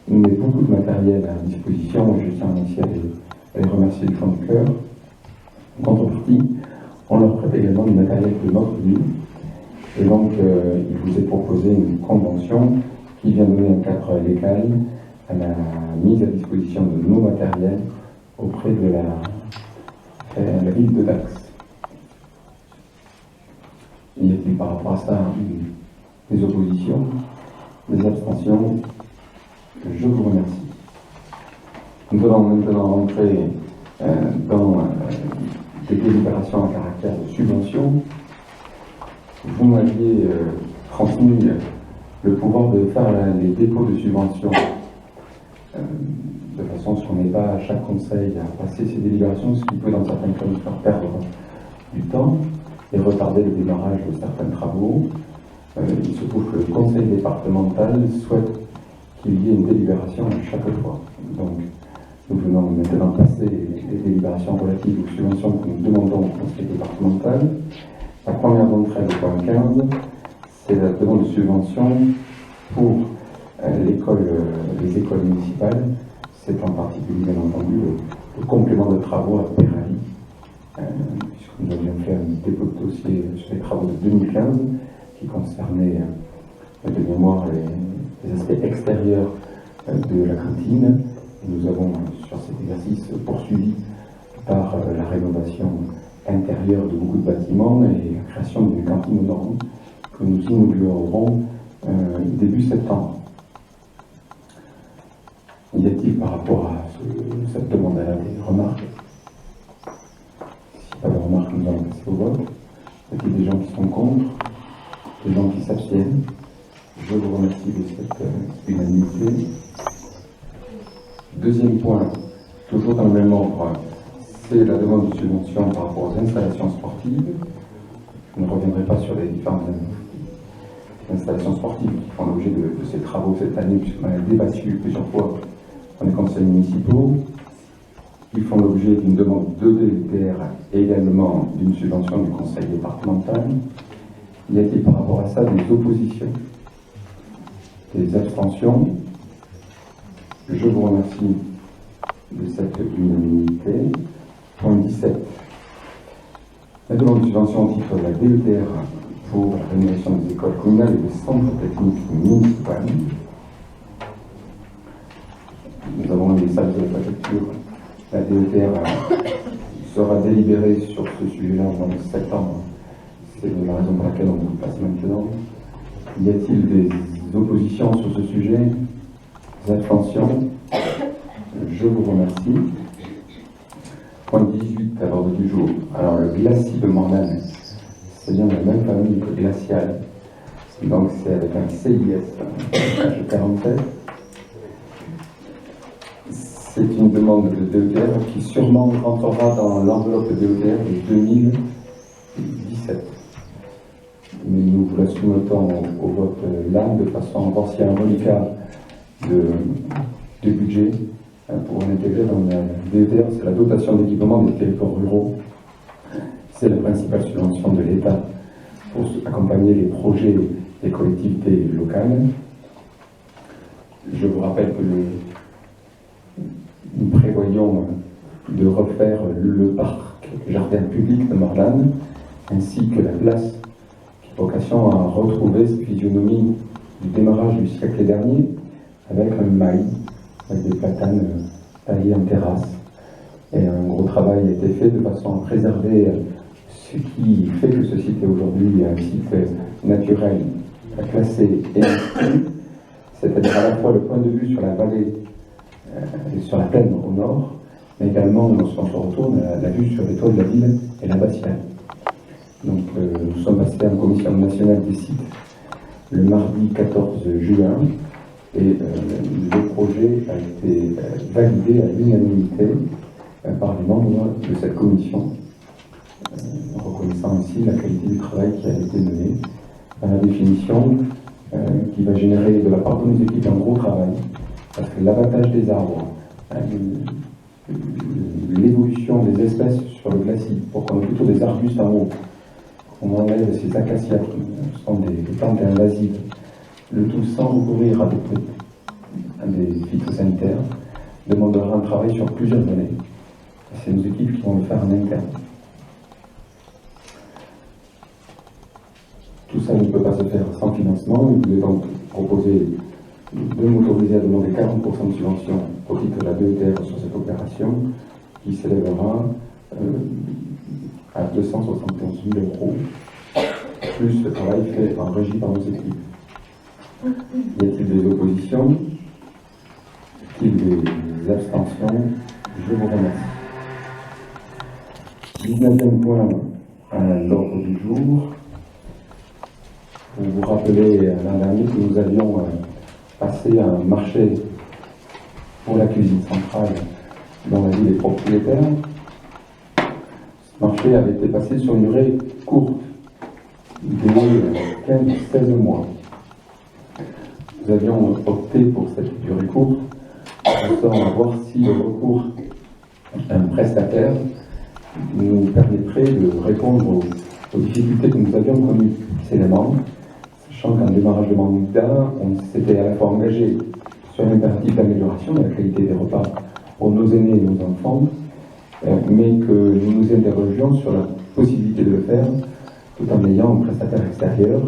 Speaker 1: nous met beaucoup de matériel à disposition. Je tiens ici à les remercier du fond du cœur. En contrepartie, on leur prête également du matériel de notre ville. Et donc, il vous est proposé une convention qui vient donner un cadre légal à la mise à disposition de nos matériels auprès de la ville de Dax. Y a-t-il par rapport à ça des oppositions, des abstentions? Je vous remercie. Nous allons maintenant rentrer dans des délibérations à caractère de subvention. Vous m'aviez transmis le pouvoir de faire les dépôts de subvention de façon à ce qu'on n'ait pas à chaque conseil à passer ces délibérations, ce qui peut dans certains cas nous faire perdre du temps et retarder le démarrage de certains travaux. Il se trouve que le conseil départemental souhaite qu'il y ait une délibération à chaque fois. Donc, nous venons maintenant passer les délibérations relatives aux subventions que nous demandons au conseil départemental. La première d'entre elles, le point 15, c'est la demande de subvention pour les écoles municipales. C'est en particulier, bien entendu, le complément de travaux à Pérali, puisque nous avions fait un dépôt de dossier sur les travaux de 2015 qui concernaient de mémoire les aspects extérieurs de la cantine. Et nous avons, sur cet exercice, poursuivi par la rénovation intérieure de beaucoup de bâtiments et la création d'une cantine aux normes que nous inaugurerons début septembre. Y a-t-il par rapport à cette demande-là des remarques? Si pas de remarques, nous allons passer au vote. Y a-t-il des gens qui sont contre? Des gens qui s'abstiennent? Je vous remercie de cette unanimité. Deuxième point, toujours dans le même ordre, c'est la demande de subvention par rapport aux installations sportives. Je ne reviendrai pas sur les différentes installations sportives qui font l'objet de ces travaux cette année, puisqu'on a débattu plusieurs fois dans les conseils municipaux. Ils font l'objet d'une demande de DETR et également d'une subvention du conseil départemental. Y a-t-il par rapport à ça des oppositions, des abstentions? Je vous remercie de cette unanimité. Point 17. La demande de subvention au titre de la DETR pour la rénovation des écoles communales et des centres techniques municipaux. Nous avons eu des salles de la préfecture. La DETR sera délibérée sur ce sujet-là en septembre. C'est la raison pour laquelle on vous passe maintenant. Y a-t-il des oppositions sur ce sujet? Des abstentions? Je vous remercie. Point 18 à l'ordre du jour. Alors, le glacis de Morlagne, c'est bien de la même famille que glacial. Donc, c'est avec un CIS, page 47. C'est une demande de DETR qui sûrement rentrera dans l'enveloppe de DETR de 2017. Mais nous vous la soumettons au vote là, de façon à voir s'il y a un reliquat de budget pour l'intégrer dans la DETR. C'est la dotation d'équipement des territoires ruraux. C'est la principale subvention de l'État pour accompagner les projets des collectivités locales. Je vous rappelle que nous prévoyons de refaire le parc jardin public de Morlagne, ainsi que la place qui a vocation à retrouver cette physionomie du démarrage du siècle dernier, avec un mail, avec des platanes taillés en terrasse. Et un gros travail a été fait de façon à préserver ce qui fait que ce site est aujourd'hui un site naturel classé et inscrit, c'est-à-dire à la fois le point de vue sur la vallée et sur la plaine au nord, mais également, lorsqu'on se retourne, la vue sur les toits de la ville et l'abbatiale. Donc, nous sommes passés en commission nationale des sites le mardi 14 juin, et le projet a été validé à l'unanimité par les membres de cette commission, reconnaissant ainsi la qualité du travail qui a été mené dans la définition, qui va générer de la part de nos équipes un gros travail, parce que l'abattage des arbres, l'évolution des espèces sur le glacis, pour qu'on ait plutôt des arbustes en haut, qu'on enlève ces acacias qui sont des plantes invasives, le tout sans recourir à des phytosanitaires, demandera un travail sur plusieurs années. C'est nos équipes qui vont le faire en interne. Tout ça ne peut pas se faire sans financement. Il vous est donc proposé de m'autoriser à demander 40% de subvention au titre de la DETR sur cette opération, qui s'élèvera à 271 000 €, plus le travail fait en régie par nos équipes. Y a-t-il des oppositions? Y a-t-il des abstentions? Je vous remercie. 19e point à l'ordre du jour. Vous vous rappelez l'an dernier que nous avions passé un marché pour la cuisine centrale dans la ville des propriétaires. Ce marché avait été passé sur une durée courte, de 15-16 mois. Nous avions opté pour cette durée courte, en à voir si le recours à un prestataire nous permettrait de répondre aux difficultés que nous avions connues précédemment, sachant qu'en démarrage de mandat, on s'était à la fois engagé sur un impératif d'amélioration de la qualité des repas pour nos aînés et nos enfants, mais que nous nous interrogions sur la possibilité de le faire tout en ayant un prestataire extérieur.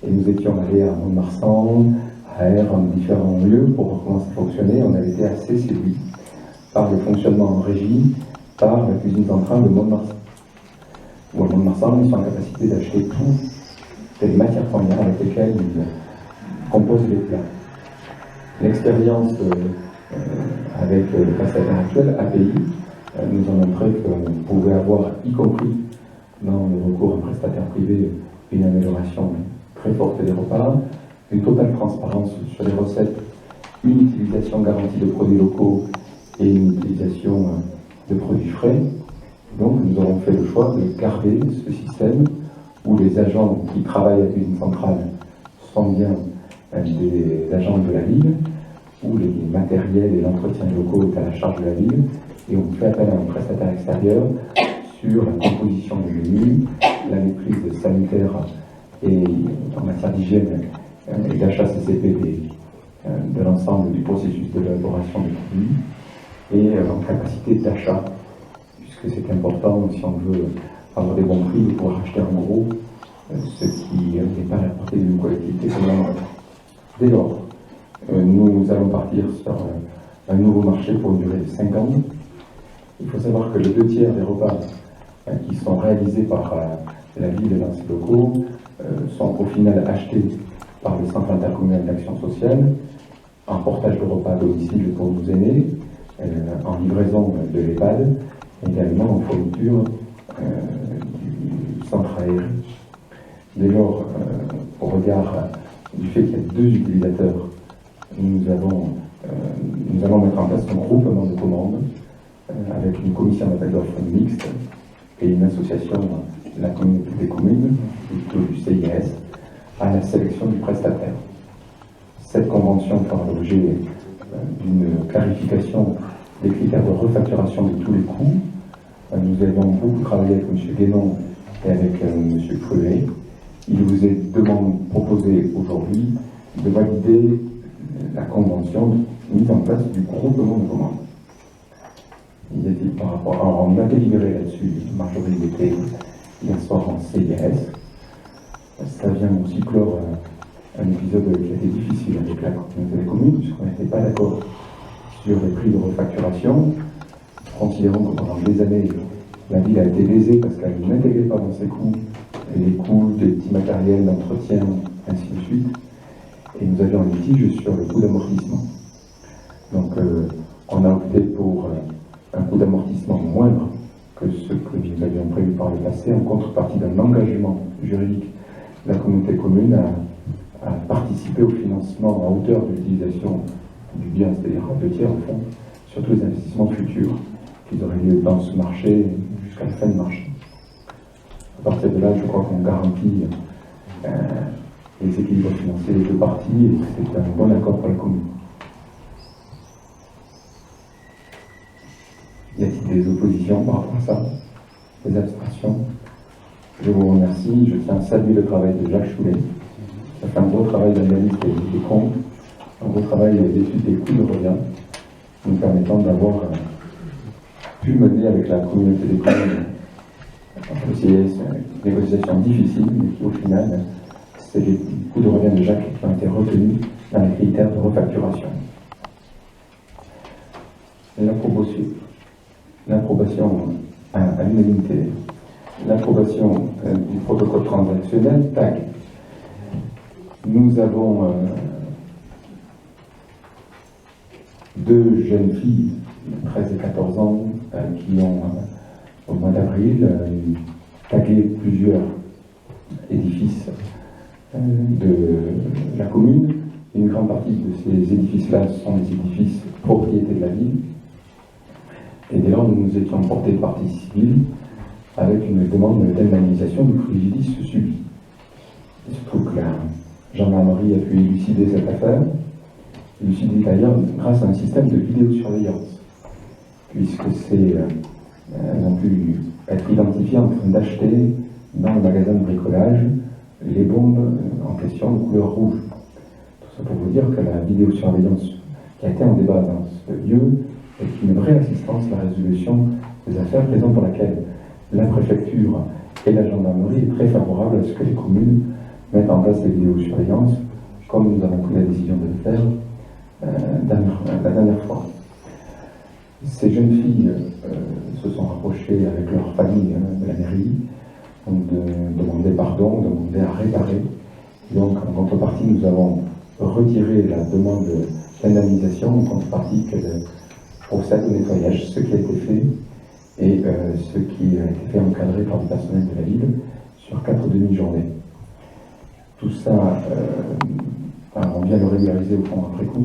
Speaker 1: Et nous étions allés à Mont-de-Marsan, à Aire, en différents lieux pour voir comment ça fonctionnait. On avait été assez séduits par le fonctionnement en régie, par la cuisine centrale de Mont-de-Marsan. ou à Mont-de-Marsan, ils sont en capacité d'acheter toutes les matières premières avec lesquelles ils composent les plats. L'expérience avec le prestataire actuel, API, nous a montré qu'on pouvait avoir, y compris dans le recours à un prestataire privé, une amélioration très forte des repas, une totale transparence sur les recettes, une utilisation garantie de produits locaux et une utilisation de produits frais. Donc nous avons fait le choix de garder ce système où les agents qui travaillent à la cuisine centrale sont bien des agents de la ville, où les matériels et l'entretien locaux est à la charge de la ville, et on fait appel à un prestataire extérieur sur la composition du menu, la maîtrise sanitaire et en matière d'hygiène et d'achat CCP de l'ensemble du processus d'élaboration des produits, et en capacité d'achat, puisque c'est important si on veut avoir des bons prix de pouvoir acheter en gros, ce qui n'est pas la portée d'une collectivité comme la nôtre. Dès lors, nous allons partir sur un nouveau marché pour une durée de 5 ans. Il faut savoir que les 2/3 des repas qui sont réalisés par la ville dans ces locaux sont au final achetés par le Centre intercommunal d'action sociale, en portage de repas à domicile pour nos aînés, en livraison de l'EHPAD, également en fourniture du centre aéré. Dès lors, au regard du fait qu'il y a 2 utilisateurs, nous allons mettre en place un groupement de commandes avec une commission d'appel d'offres mixte et une association, la communauté des communes, plutôt du CIS, à la sélection du prestataire. Cette convention fera l'objet d'une clarification des critères de refacturation de tous les coûts. Nous avons beaucoup travaillé avec M. Guénon et avec M. Cruet. Il vous est proposé aujourd'hui de valider la convention mise en place du groupement de commandes. Il y a dit par rapport à, on a délibéré là-dessus, Marjorie était hier soir en CIS. Ça vient aussi clore un épisode qui a été difficile avec la communauté des communes, puisqu'on n'était pas d'accord sur les prix de refacturation, considérant que pendant des années, la ville a été lésée parce qu'elle n'intégrait pas dans ses coûts les coûts des petits matériels d'entretien, ainsi de suite. Et nous avions un litige sur le coût d'amortissement. Donc on a opté pour un coût d'amortissement moindre que ce que nous avions prévu par le passé, en contrepartie d'un engagement juridique de la communauté commune à participer au financement à hauteur de l'utilisation du bien, c'est-à-dire à 2/3 au fond, sur tous les investissements futurs qui auraient lieu dans ce marché jusqu'à la fin du marché. À partir de là, je crois qu'on garantit les équilibres financiers des 2 parties et que c'est un bon accord pour la commune. Y a-t-il des oppositions par rapport à ça? Des abstentions? Je vous remercie. Je tiens à saluer le travail de Jacques Choulet. Ça fait un gros travail d'analyse des comptes, un gros travail d'étude des coûts de revient, nous permettant d'avoir pu mener avec la communauté des communes le CIS, une négociation difficile, mais qui au final, c'est les coûts de revient de Jacques qui ont été retenus dans les critères de refacturation. L'approbation à l'unanimité, l'approbation du protocole transactionnel, TAG. Nous avons 2 jeunes filles, 13 et 14 ans, qui ont, au mois d'avril, tagué plusieurs édifices de la commune. Une grande partie de ces édifices-là sont des édifices propriétés de la ville. Et dès lors, nous nous étions portés partie civile avec une demande d'indemnisation du préjudice subi. Il se trouve que la gendarmerie a pu élucider cette affaire, élucider d'ailleurs grâce à un système de vidéosurveillance, puisque elles ont pu être identifiées en train d'acheter dans le magasin de bricolage les bombes en question de couleur rouge. Tout ça pour vous dire que la vidéosurveillance qui a été en débat dans ce lieu est une vraie assistance à la résolution des affaires, raison pour laquelle la préfecture et la gendarmerie est très favorable à ce que les communes mettent en place des vidéosurveillances, comme nous avons pris la décision de le faire la dernière fois. Ces jeunes filles se sont rapprochées avec leur famille de la mairie de demander pardon, de demander à réparer. Donc, en contrepartie, nous avons retiré la demande d'indemnisation, en contrepartie qu'elle procède au nettoyage, ce qui a été fait, et ce qui a été fait encadré par le personnel de la ville sur 4 demi-journées. Tout ça, on vient le régulariser au fond après coup.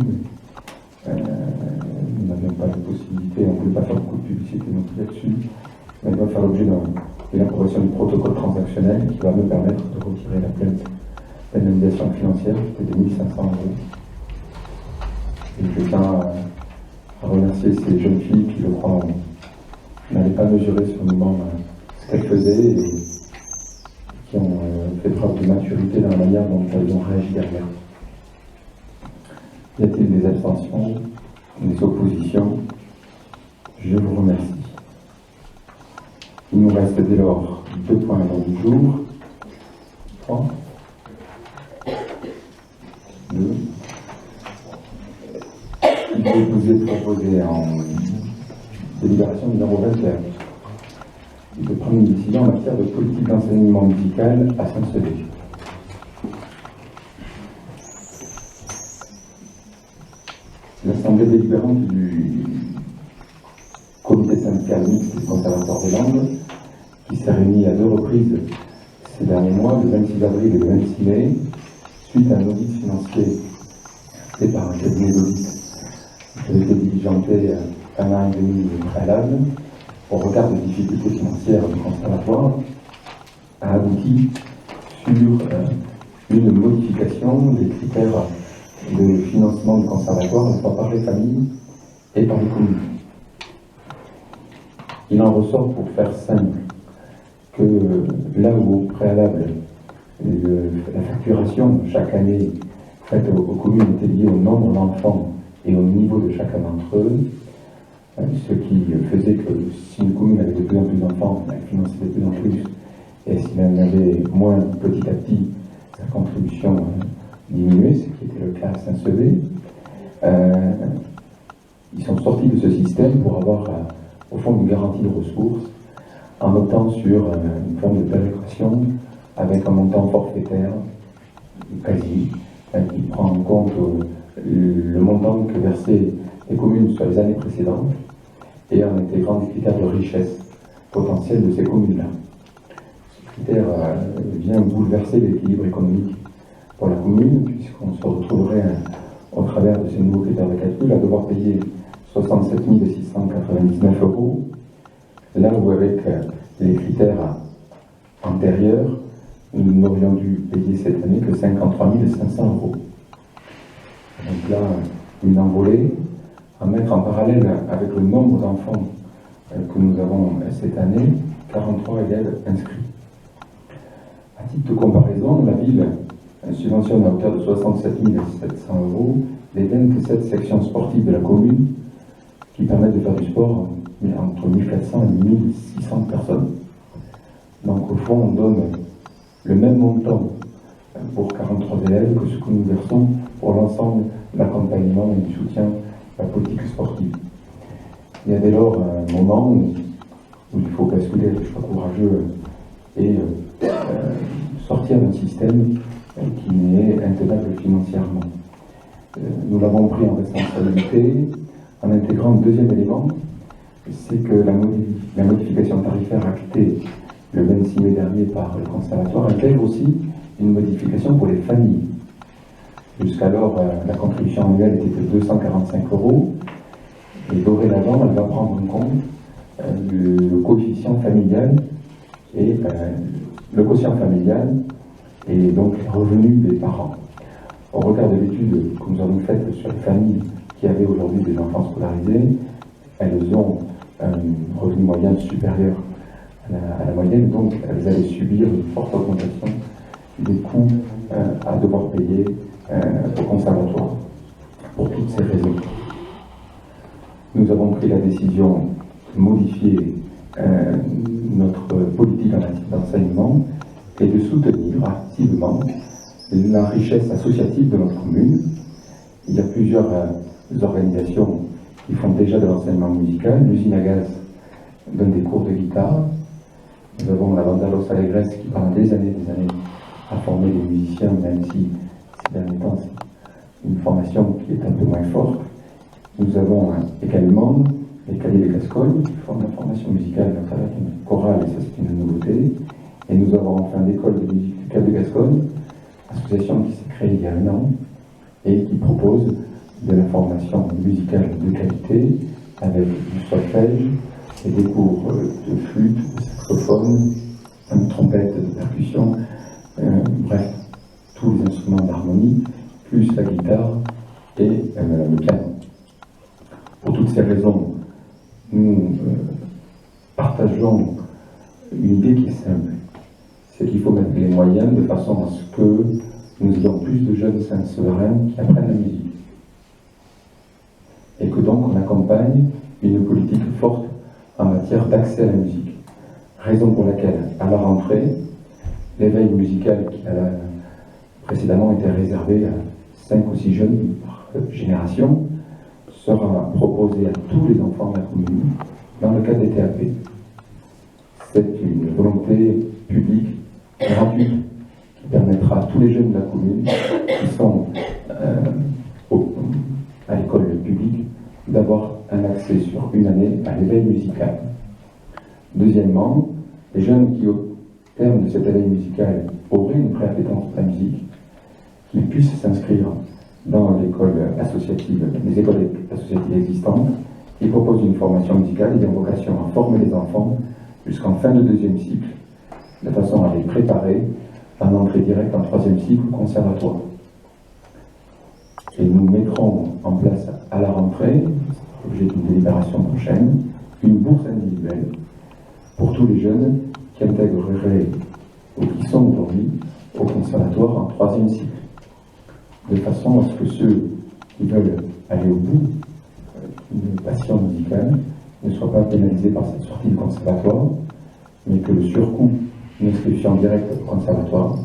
Speaker 1: Nous n'avions pas de possibilité, on ne voulait pas faire beaucoup de publicité non plus là-dessus, mais il va faire l'objet d'une approbation du protocole transactionnel qui va me permettre de retirer la plainte d'indemnisation financière qui était de 1 500 €. Et je tiens à remercier ces jeunes filles qui, je crois, n'avaient pas mesuré sur le moment ce qu'elles faisaient et qui ont fait preuve de maturité dans la manière dont elles ont réagi derrière. Y a-t-il des abstentions, des oppositions? Je vous remercie. Il nous reste dès lors 2 points dans le jour. 3. 2. Il vous est proposé en délibération numéro 21 de prendre une décision en matière de politique d'enseignement musical à Saint-Sevé. L'Assemblée délibérante du comité syndical mixte du Conservatoire des langues, qui s'est réunie à 2 reprises ces derniers mois, le 26 avril et le 26 mai, suite à un audit financier fait par un cabinet d'audit qui avait été diligenté 1 an et demi préalable, au regard des difficultés financières du Conservatoire, a abouti sur une modification des critères de financement du Conservatoire, à la fois par les familles et par les communes. Il en ressort, pour faire simple, que là où au préalable la facturation chaque année faite aux communes était liée au nombre d'enfants et au niveau de chacun d'entre eux, ce qui faisait que si une commune avait de plus en plus d'enfants, elle finançait de plus en plus, et si elle en avait moins, petit à petit, sa contribution diminuait, ce qui était le cas à Saint-Sevé. Ils sont sortis de ce système pour avoir, au fond, une garantie de ressources, en optant sur une forme de péréquation avec un montant forfaitaire quasi, qui prend en compte le montant que versaient les communes sur les années précédentes et en intégrant des critères de richesse potentielle de ces communes-là. Ce critère vient bouleverser l'équilibre économique pour la commune, puisqu'on se retrouverait au travers de ces nouveaux critères de calcul à devoir payer 67 699 €, là où avec les critères antérieurs, nous n'aurions dû payer cette année que 53 500 €. Donc là, une envolée, à mettre en parallèle avec le nombre d'enfants que nous avons cette année, 43 élèves inscrits. À titre de comparaison, la ville subventionne à hauteur de 67 700 € les 27 sections sportives de la commune qui permettent de faire du sport entre 1400 et 1600 personnes. Donc au fond, on donne le même montant pour 43 élèves que ce que nous versons pour l'ensemble de l'accompagnement et du soutien à la politique sportive. Il y a dès lors un moment où il faut basculer le choix courageux et sortir d'un système qui n'est intenable financièrement. Nous l'avons pris en responsabilité en intégrant un deuxième élément, c'est que la modification tarifaire actée le 26 mai dernier par le Conservatoire intègre aussi une modification pour les familles. Jusqu'alors, la contribution annuelle était de 245 € et dorénavant, elle va prendre en compte le quotient familial et le quotient familial et donc les revenus des parents. Au regard de l'étude que nous avons faite sur les familles qui avaient aujourd'hui des enfants scolarisés, elles ont un revenu moyen supérieur à la moyenne, donc elles allaient subir une forte augmentation des coûts à devoir payer au conservatoire. Pour toutes ces raisons, nous avons pris la décision de modifier notre politique en matière d'enseignement et de soutenir activement la richesse associative de notre commune. Il y a plusieurs organisations qui font déjà de l'enseignement musical. L'usine à gaz donne des cours de guitare. Nous avons la banda Los Alegres qui pendant des années a formé des musiciens, même si ces derniers temps c'est une formation qui est un peu moins forte. Nous avons également les Cadets de Gascogne qui forment la formation musicale à travers une chorale, et ça c'est une nouveauté. Et nous avons enfin l'école de musique du Cap de Gascogne, association qui s'est créée il y a 1 an et qui propose de la formation musicale de qualité avec du solfège et des cours de flûte, de saxophone, de trompette, de percussion, bref, tous les instruments d'harmonie, plus la guitare et le piano. Pour toutes ces raisons, nous partageons une idée qui est simple, c'est qu'il faut mettre les moyens de façon à ce que nous ayons plus de jeunes Saint-Séverin qui apprennent la musique. Et que donc on accompagne une politique forte en matière d'accès à la musique. Raison pour laquelle, à la rentrée, l'éveil musical qui a précédemment été réservé à 5 ou 6 jeunes par génération sera proposé à tous les enfants de la commune dans le cadre des TAP. C'est une volonté publique, gratuite, qui permettra à tous les jeunes de la commune qui sont à l'école publique d'avoir un accès sur une année à l'éveil musical. Deuxièmement, les jeunes qui, au terme de cet éveil musical, auraient une préappétence pour la musique, qu'ils puissent s'inscrire dans l'école associative, les écoles associatives existantes, qui proposent une formation musicale et ont vocation à former les enfants jusqu'en fin de 2e cycle, de façon à les préparer à l'entrée directe en 3e cycle au conservatoire. Et nous mettrons en place à la rentrée, l'objet d'une délibération prochaine, une bourse individuelle pour tous les jeunes qui intégreraient ou qui sont aujourd'hui au conservatoire en 3e cycle, de façon à ce que ceux qui veulent aller au bout d'une passion musicale ne soient pas pénalisés par cette sortie du conservatoire, mais que le surcoût d'une inscription directe au conservatoire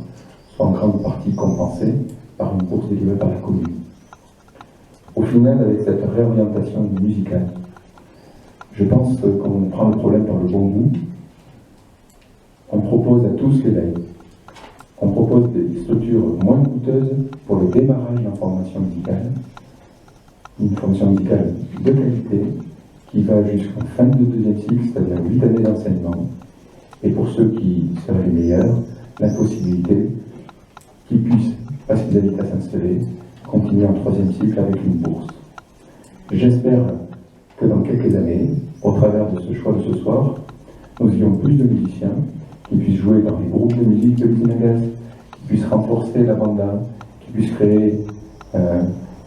Speaker 1: soit en grande partie compensé par une bourse délivrée par la commune. Au final, avec cette réorientation musicale, je pense qu'on prend le problème par le bon bout. On propose à tous l'éveil. On propose des structures moins coûteuses pour le démarrage de la formation musicale. Une formation musicale de qualité qui va jusqu'en fin de 2e cycle, c'est-à-dire 8 années d'enseignement. Et pour ceux qui seraient les meilleurs, la possibilité qu'ils puissent, parce qu'ils habitent à s'installer, continuer en 3e cycle avec une bourse. J'espère que dans quelques années, au travers de ce choix de ce soir, nous ayons plus de musiciens qui puissent jouer dans les groupes de musique de l'Usinagaz, qui puissent renforcer la banda, qui puissent créer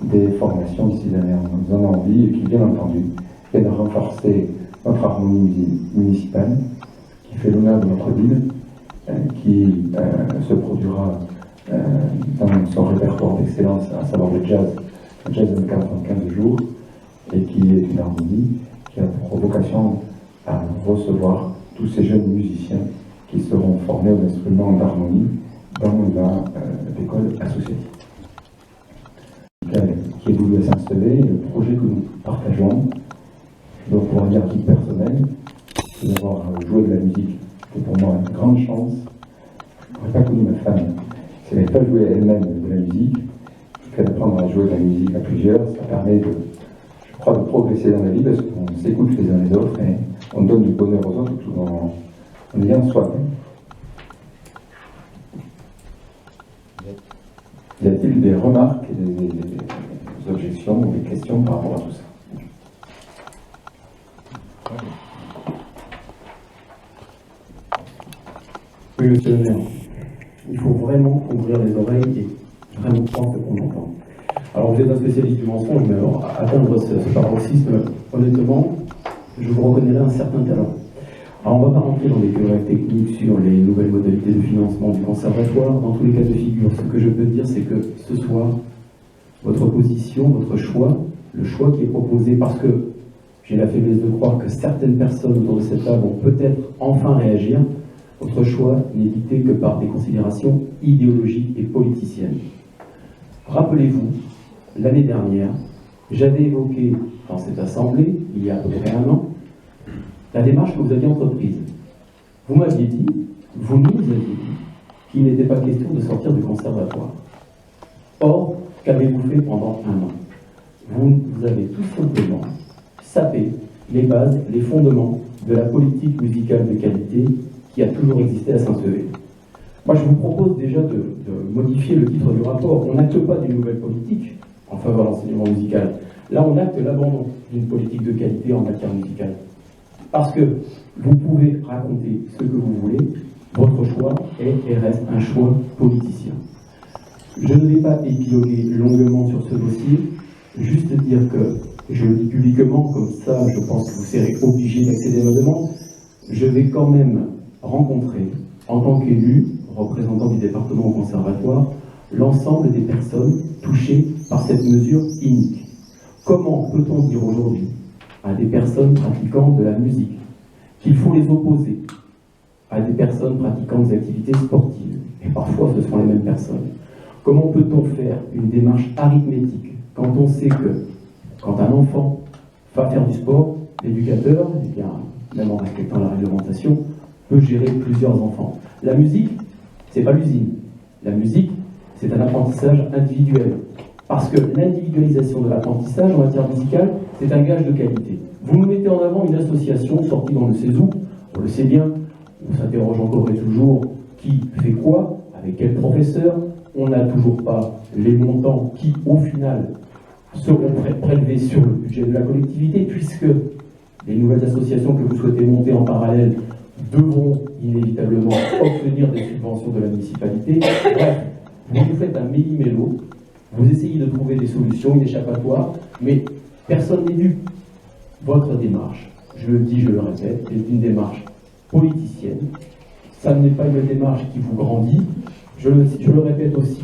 Speaker 1: des formations d'ici l'année. Nous en avons envie et qui, bien entendu, viennent renforcer notre harmonie municipale, qui fait l'honneur de notre ville, qui se produira dans son répertoire d'excellence, à savoir le jazz 24 en 15 jours, et qui est une harmonie qui a pour vocation à recevoir tous ces jeunes musiciens qui seront formés aux instruments d'harmonie dans l'école associative. Qui est voulu à s'installer, le projet que nous partageons, je dois pouvoir dire à titre personnel, c'est d'avoir joué de la musique. C'est pour moi une grande chance. Je n'aurais pas connu ma femme si elle n'avait pas joué elle-même de la musique. Le fait d'apprendre à jouer de la musique à plusieurs, ça permet de, je crois, de progresser dans la vie parce qu'on s'écoute les uns les autres et on donne du bonheur aux autres tout en ayant soi-même. Y a-t-il des remarques, des objections ou des questions par rapport à tout ça?
Speaker 4: Oui, monsieur le maire. Il faut vraiment ouvrir les oreilles et vraiment prendre ce qu'on entend. Alors, vous êtes un spécialiste du mensonge, mais alors, atteindre ce paroxysme, honnêtement, je vous reconnaîtrai un certain talent. Alors, on ne va pas rentrer dans des querelles techniques sur les nouvelles modalités de financement du conservatoire. Dans tous les cas de figure, ce que je peux dire, c'est que ce soir, votre position, votre choix, le choix qui est proposé, parce que j'ai la faiblesse de croire que certaines personnes autour de cette table vont peut-être enfin réagir, votre choix n'est dicté que par des considérations idéologiques et politiciennes. Rappelez-vous, l'année dernière, j'avais évoqué dans cette assemblée, il y a à peu près 1 an, la démarche que vous aviez entreprise. Vous m'aviez dit, vous nous aviez dit, qu'il n'était pas question de sortir du conservatoire. Or, qu'avez-vous fait pendant un an? Vous avez tout simplement sapé les bases, les fondements de la politique musicale de qualité qui a toujours existé à Saint-Sevé. Moi, je vous propose déjà de modifier le titre du rapport. On n'acte pas d'une nouvelle politique en faveur de l'enseignement musical. Là, on acte l'abandon d'une politique de qualité en matière musicale. Parce que vous pouvez raconter ce que vous voulez, votre choix est et reste un choix politicien. Je ne vais pas épiloguer longuement sur ce dossier, juste dire que, et je le dis publiquement, comme ça je pense que vous serez obligé d'accéder à ma demande, je vais quand même rencontrer, en tant qu'élu, représentant du département au conservatoire, l'ensemble des personnes touchées par cette mesure inique. Comment peut-on dire aujourd'hui à des personnes pratiquant de la musique qu'il faut les opposer à des personnes pratiquant des activités sportives, et parfois ce sont les mêmes personnes? Comment peut-on faire une démarche arithmétique quand on sait que, quand un enfant va faire du sport, l'éducateur, eh bien, même en respectant la réglementation, peut gérer plusieurs enfants? La musique, c'est pas l'usine. La musique, c'est un apprentissage individuel. Parce que l'individualisation de l'apprentissage en matière musicale, c'est un gage de qualité. Vous nous mettez en avant une association sortie dans le sait où, on le sait bien, on s'interroge encore et toujours qui fait quoi, avec quel professeur. On n'a toujours pas les montants qui, au final, seront prélevés sur le budget de la collectivité, puisque les nouvelles associations que vous souhaitez monter en parallèle devront inévitablement obtenir des subventions de la municipalité. Bref, vous faites un méli-mélo, vous essayez de trouver des solutions, une échappatoire, mais personne n'est dupe. Votre démarche, je le dis, je le répète, est une démarche politicienne. Ça n'est pas une démarche qui vous grandit. Je le répète aussi,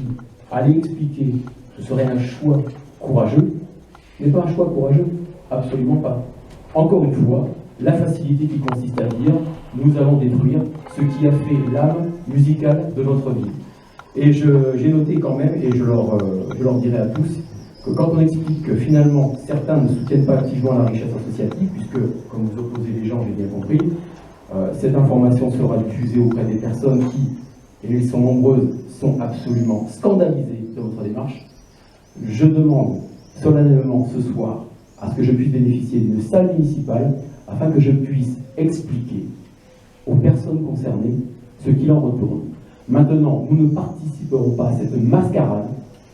Speaker 4: aller expliquer, ce serait un choix courageux, n'est pas un choix courageux, absolument pas. Encore une fois, la facilité qui consiste à dire, nous allons détruire ce qui a fait l'âme musicale de notre vie. Et j'ai noté quand même, et je leur dirai à tous, que quand on explique que finalement certains ne soutiennent pas activement la richesse associative, puisque, comme vous opposez les gens, j'ai bien compris, cette information sera diffusée auprès des personnes qui, et elles sont nombreuses, sont absolument scandalisées de votre démarche. Je demande solennellement ce soir à ce que je puisse bénéficier d'une salle municipale afin que je puisse expliquer aux personnes concernées ce qu'il en retourne. Maintenant, nous ne participerons pas à cette mascarade.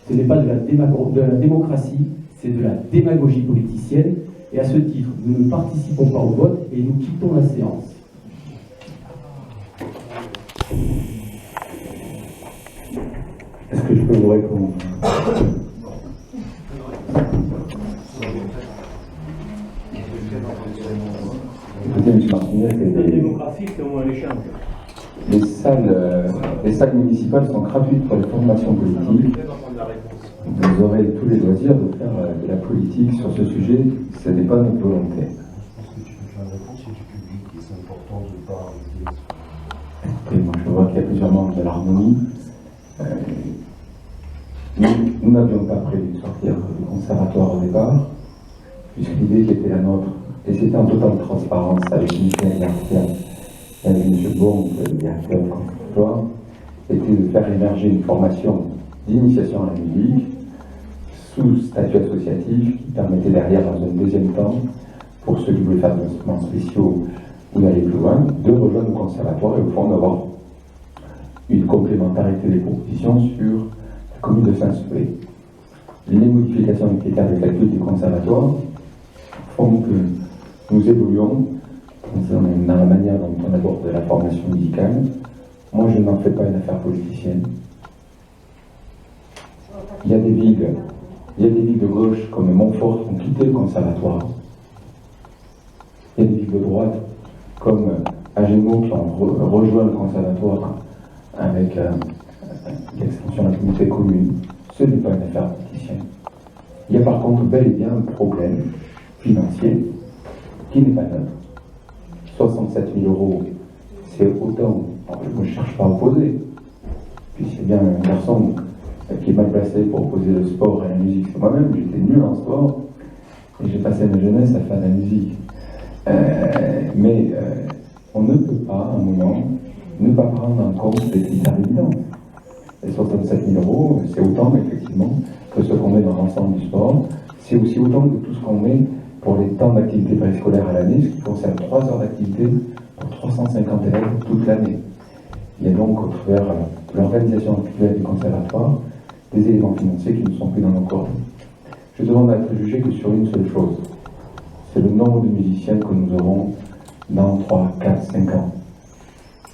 Speaker 4: Ce n'est pas de la démocratie, c'est de la démagogie politicienne. Et à ce titre, nous ne participons pas au vote et nous quittons la séance.
Speaker 3: Est-ce que je peux vous répondre?
Speaker 1: Écoutez, M. Martinez,
Speaker 8: La démocratie, c'est au moins l'échange.
Speaker 1: les salles municipales sont gratuites pour les formations politiques. Vous aurez tous les loisirs de faire de la politique sur ce sujet, ce n'est pas notre volonté.
Speaker 7: Je pense que tu peux faire une réponse du public et c'est important de ne pas arrêter.
Speaker 1: Écoutez, moi je vois qu'il y a plusieurs membres de l'harmonie. Nous n'avions pas prévu de sortir du conservatoire au départ, puisque l'idée qui était la nôtre, et c'était en totale transparence avec Michel Garcia et avec M. Bourg, le directeur du conservatoire, était de faire émerger une formation d'initiation à la musique sous statut associatif qui permettait derrière, dans un deuxième temps, pour ceux qui voulaient faire des instruments spéciaux ou d'aller plus loin, de rejoindre le conservatoire et au fond d'avoir une complémentarité des propositions sur la commune de Saint-Sevé. Les modifications des critères de calcul du conservatoire font que nous évoluons dans la manière dont on aborde la formation musicale. Moi, je n'en fais pas une affaire politicienne. Il y a des villes de gauche comme Montfort qui ont quitté le conservatoire. Il y a des villes de droite comme Agenot qui ont rejoint le conservatoire avec l'extension de la communauté commune. Ce n'est pas une affaire politicienne. Il y a par contre bel et bien un problème financier qui n'est pas neutre. 67 000 €, c'est autant. Je ne cherche pas à opposer. Puis c'est bien un garçon qui est mal placé pour opposer le sport et la musique. C'est moi-même, j'étais nul en sport et j'ai passé ma jeunesse à faire de la musique. Mais on ne peut pas, à un moment, ne pas prendre en compte des critères évidents. Les 67 000 €, c'est autant, effectivement, que ce qu'on met dans l'ensemble du sport. C'est aussi autant que tout ce qu'on met pour les temps d'activité préscolaire à l'année, ce qui concerne 3 heures d'activité pour 350 élèves toute l'année. Il y a donc, au travers l'organisation actuelle du conservatoire, des éléments financiers qui ne sont plus dans nos corps. Je demande à être jugé que sur une seule chose, c'est le nombre de musiciens que nous aurons dans 3, 4, 5 ans.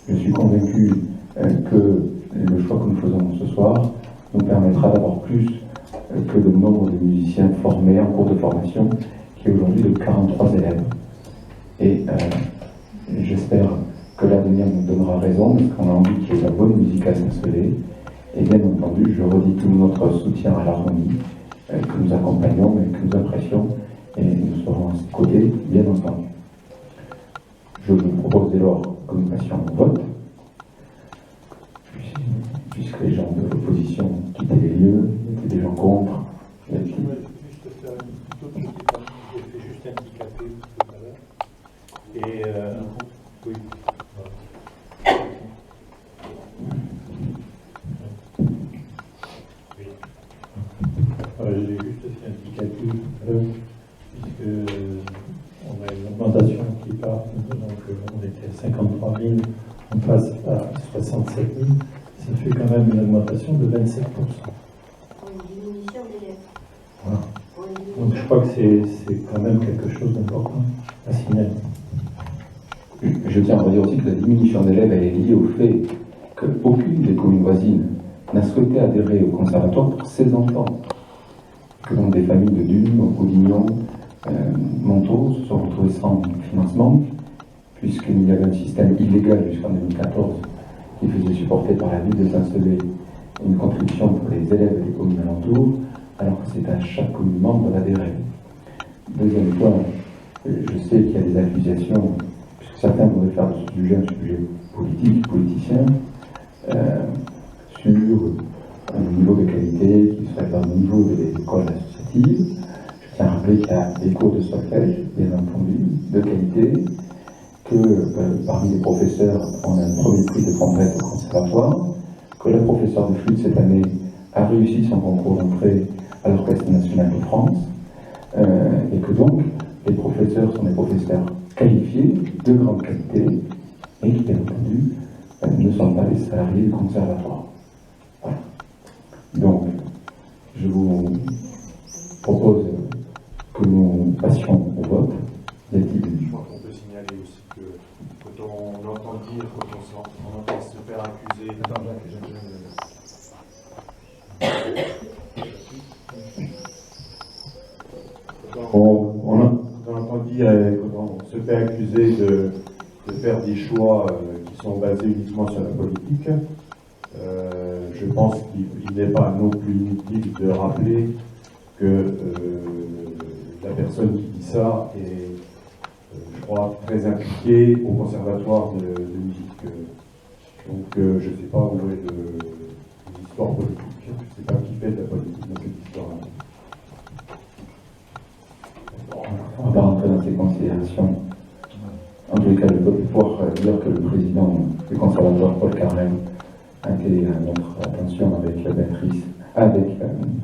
Speaker 1: Je suis convaincu que le choix que nous faisons ce soir nous permettra d'avoir plus que le nombre de musiciens formés en cours de formation, qui est aujourd'hui de 43 élèves. Et j'espère que l'avenir nous donnera raison, parce qu'on a envie qu'il y ait de la bonne musique à s'installer. Et bien entendu, je redis tout notre soutien à l'harmonie, que nous accompagnons et que nous apprécions, et nous serons à ses côtés, bien entendu. Je vous propose dès lors que nous passions au vote, puisque les gens de l'opposition quittaient les lieux, il y avait des gens contre.
Speaker 8: Je voudrais juste faire une toute petite remarque. J'ai fait juste indicater tout à l'heure. Et oui. J'ai juste fait indicatif puisque on a une augmentation qui part, donc on était à 53 000, on passe à 67 000, ça fait quand même une augmentation de 27%.
Speaker 5: Pour une diminution d'élèves.
Speaker 8: Voilà. Donc je crois que c'est quand même quelque chose d'important à signaler.
Speaker 1: Je tiens à dire aussi que la diminution d'élèves elle est liée au fait qu'aucune des communes voisines n'a souhaité adhérer au conservatoire pour ses enfants. Que donc des familles de Dunes, Audignon, Montaut se sont retrouvées sans financement, puisqu'il y avait un système illégal jusqu'en 2014 qui faisait supporter par la ville de Saint-Sevé une contribution pour les élèves des communes alentours, alors que c'est à chaque commune membre d'adhérer. Deuxième point, je sais qu'il y a des accusations, puisque certains voudraient faire de ce sujet un sujet politique, politicien, sur un niveau de qualité qui serait pas au niveau des écoles associatives. Je tiens à rappeler qu'il y a des cours de solfège, bien entendu, de qualité, que parmi les professeurs, on a un premier prix de congrès au conservatoire, que la professeure de flûte cette année a réussi son concours d'entrée à l'Orchestre national de France, et que donc les professeurs sont des professeurs qualifiés, de grande qualité, et qui, bien entendu, ne sont pas des salariés du conservatoire. Voilà. Donc, je vous propose que nous passions au vote. Y a-t-il?
Speaker 9: Je crois qu'on peut signaler aussi que quand on entend dire, quand on entend se faire accuser. Attends, quand on entend dire, quand on se fait accuser de faire des choix qui sont basés uniquement sur la politique, je pense qu'il n'est pas non plus inutile de rappeler que la personne qui dit ça est, je crois, très impliquée au conservatoire de musique. Donc je ne sais pas où est l'histoire politique. Je ne sais pas qui fait de la politique dans cette histoire-là.
Speaker 1: On va pas rentrer dans ces considérations. En tous les cas, je peux pouvoir dire que le président du conservatoire, Paul Carrel, a été à notre attention avec Béatrice, avec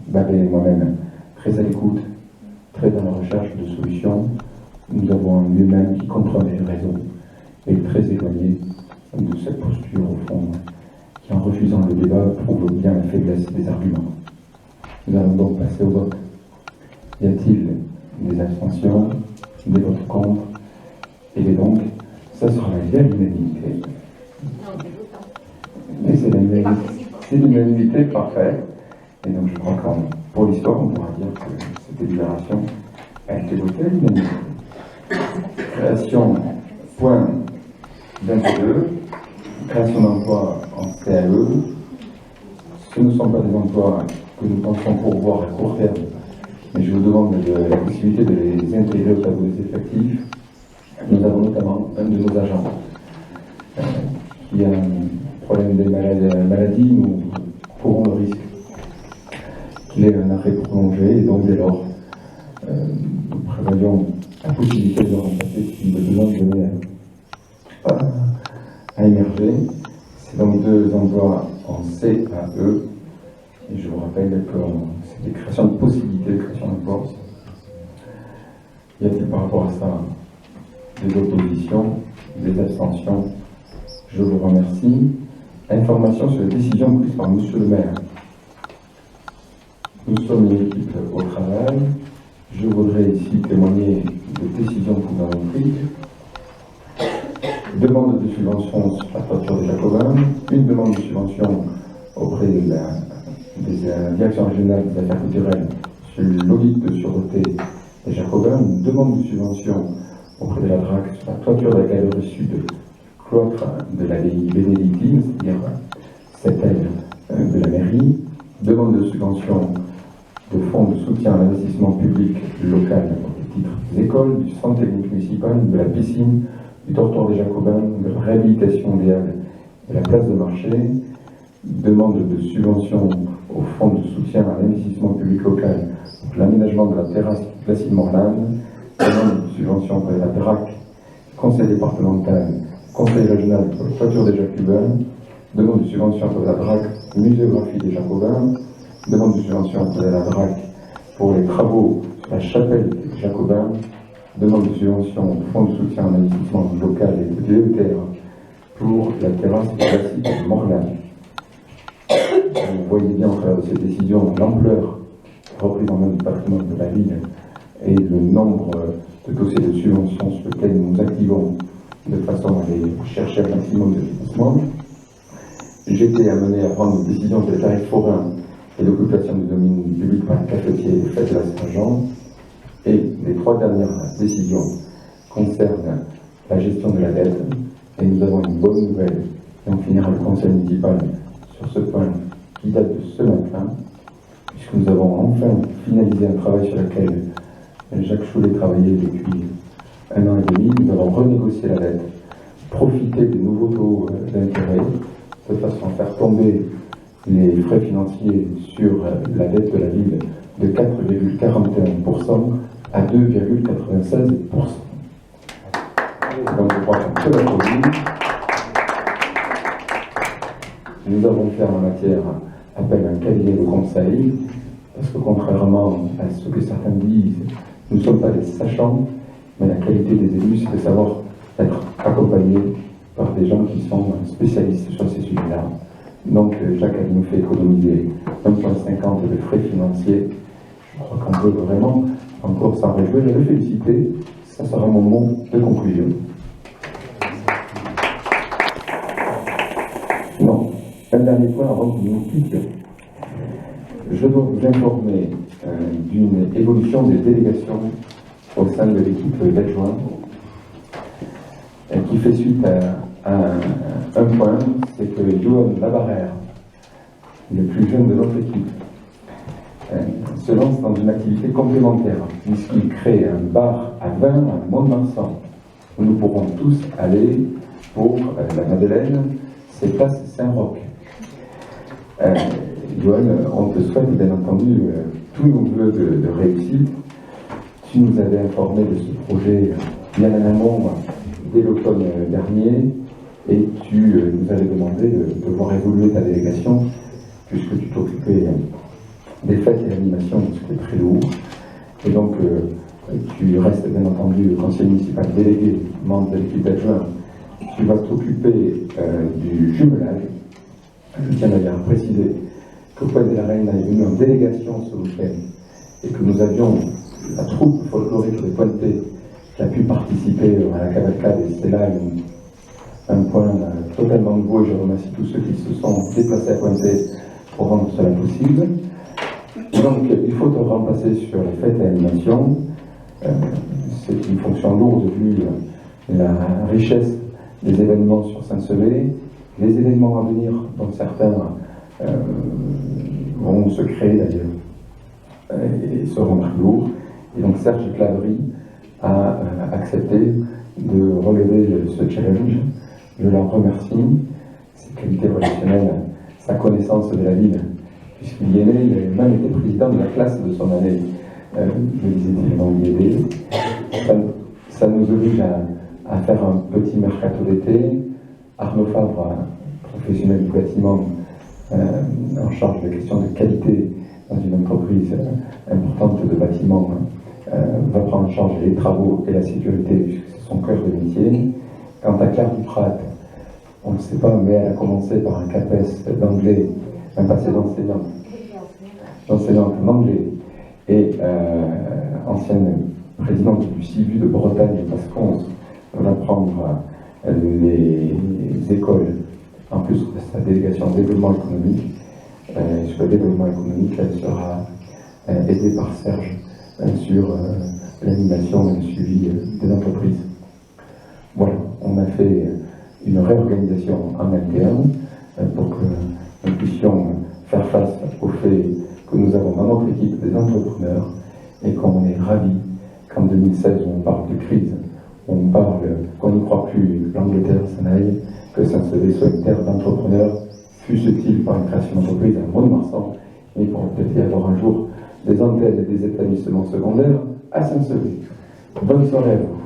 Speaker 1: Babé et moi-même, très à l'écoute, très dans la recherche de solutions. Nous avons un lui-même qui comprenait le réseau et très éloigné de cette posture, au fond, qui en refusant le débat prouve bien la faiblesse des arguments. Nous allons donc passer au vote. Y a-t-il des abstentions, des votes contre? Et donc, ça sera bien l'unanimité. Mais c'est l'unanimité parfaite. Et donc, je crois que pour l'histoire, on pourra dire que cette délibération a été votée à l'unanimité. Création, point 22, création d'emplois en CAE. Ce ne sont pas des emplois que nous pensons pourvoir à court terme, mais je vous demande la possibilité de les intégrer au tableau des effectifs. Nous avons notamment un de nos agents qui a un problème de maladie. Nous courons le risque qu'il ait un arrêt prolongé, et donc dès lors, nous prévoyons la possibilité de le remplacer s'il a besoin de donner à émerger. C'est donc 2 emplois en CAE. Et je vous rappelle que c'est des créations de possibilités de création d'emplois. Y a-t-il par rapport à ça des oppositions, des abstentions? Je vous remercie. Information sur les décisions prises par Monsieur le maire. Nous sommes une équipe au travail. Je voudrais ici témoigner des décisions que nous avons prises. Demande de subvention sur la toiture des Jacobins, une demande de subvention auprès de des directions régionales des affaires culturelles sur l'audit de sûreté des Jacobins, une demande de subvention auprès de la DRAC sur la toiture de la galerie sud cloître de l'abbaye bénédictine, c'est-à-dire cette aile de la mairie, demande de subvention de fonds de soutien à l'investissement public local au titre des écoles, du centre technique municipal, de la piscine, du dortoir des Jacobins, de la réhabilitation des halles et la place de marché, demande de subvention au fonds de soutien à l'investissement public local, l'aménagement de la terrasse Placide Morlane, demande de subvention pour la DRAC, conseil départemental, conseil régional pour la toiture des Jacobins, demande de subvention pour la DRAC, muséographie des Jacobins, demande de subvention pour la DRAC pour les travaux sur la chapelle des Jacobins, demande de subvention au fonds de soutien à l'investissement local et de DETR pour la terrasse Placide Morlane. Vous voyez bien en travers de ces décisions l'ampleur reprise en main du patrimoine de la ville et le nombre de dossiers de subventions sur lesquels nous nous activons de façon à aller chercher un maximum de financement. J'ai été amené à prendre une décision sur les tarifs forains et l'occupation du domaine public par le cafetier et les fêtes de la Saint-Jean. Et les 3 dernières décisions concernent la gestion de la dette. Et nous avons une bonne nouvelle, et on finira le conseil municipal sur ce point qui date de ce matin, puisque nous avons enfin finalisé un travail sur lequel Jacques Choulet travaillait depuis 1 an et demi. Nous avons renégocié la dette, profité des nouveaux taux d'intérêt, de façon à faire tomber les frais financiers sur la dette de la ville de 4,41% à 2,96%. Donc je crois qu'on peut l'applaudir. Nous avons fait en matière appel à un cabinet de conseil, parce que contrairement à ce que certains disent, nous ne sommes pas des sachants, mais la qualité des élus, c'est de savoir être accompagnés par des gens qui sont spécialistes sur ces sujets-là. Donc Jacques a nous fait économiser 1,50 de frais financiers. Je crois qu'on peut vraiment encore s'en réjouir et le féliciter. Ça sera mon mot de conclusion. Non, un dernier point avant que nous quittions. Je dois vous informer d'une évolution des délégations au sein de l'équipe d'adjoints qui fait suite à un point, c'est que Johan Labarère, le plus jeune de notre équipe, se lance dans une activité complémentaire, puisqu'il crée un bar à vin à Mont-de-Marsan, où nous pourrons tous aller pour la Madeleine, c'est place Saint-Roch. Johan, on te souhaite bien entendu tous nos voeux de réussite. Tu nous avais informé de ce projet bien en amont dès l'automne dernier, et tu nous avais demandé de voir évoluer ta délégation, puisque tu t'occupais des fêtes et l'animation, ce qui est très lourd. Et donc, tu restes bien entendu conseiller municipal délégué, membre de l'équipe d'adjoints. Tu vas t'occuper du jumelage. Je tiens d'ailleurs à préciser que Pointe de la Reine est venu en délégation ce week-end et que nous avions la troupe folklorique de Pointé qui a pu participer à la cavalcade, et c'était là un point totalement nouveau, et je remercie tous ceux qui se sont déplacés à Pointé pour rendre cela possible. Donc il faut te remplacer sur les fêtes et animations. C'est une fonction lourde vu la richesse des événements sur Saint-Sevé, les événements à venir dont certains vont se créer d'ailleurs et seront très lourds. Et donc Serge Clavry a accepté de relever ce challenge. Je l'en remercie, ses qualités relationnelles, sa connaissance de la ville, puisqu'il y est né, il a même été président de la classe de son année, me disait-il dans l'IED. Ça nous oblige à faire un petit mercato d'été, Arnaud Fabre, professionnel du bâtiment, en charge des questions de qualité dans une entreprise importante de bâtiment, va prendre en charge les travaux et la sécurité, puisque c'est son cœur de métier. Quant à Claire Duprat, on ne le sait pas, mais elle a commencé par un CAPES d'anglais, un passé d'enseignante en anglais, et ancienne présidente du CIVU de Bretagne et Basse-France, va prendre les écoles, en plus de sa délégation développement économique. Sur le développement économique, elle sera aidée par Serge sur l'animation et le suivi des entreprises. Voilà, on a fait une réorganisation en interne pour que nous puissions faire face au fait que nous avons dans notre équipe des entrepreneurs et qu'on est ravis qu'en 2016, où on parle de crise, on parle qu'on n'y croit plus, l'Angleterre s'en aille, que Saint-Sevé soit une terre d'entrepreneurs, fût-ce-t-il par une création d'entreprise à Mont-de-Marsan, mais il pourra peut-être y avoir un jour des antennes et des établissements secondaires à Saint-Sevé. Bonne soirée à vous.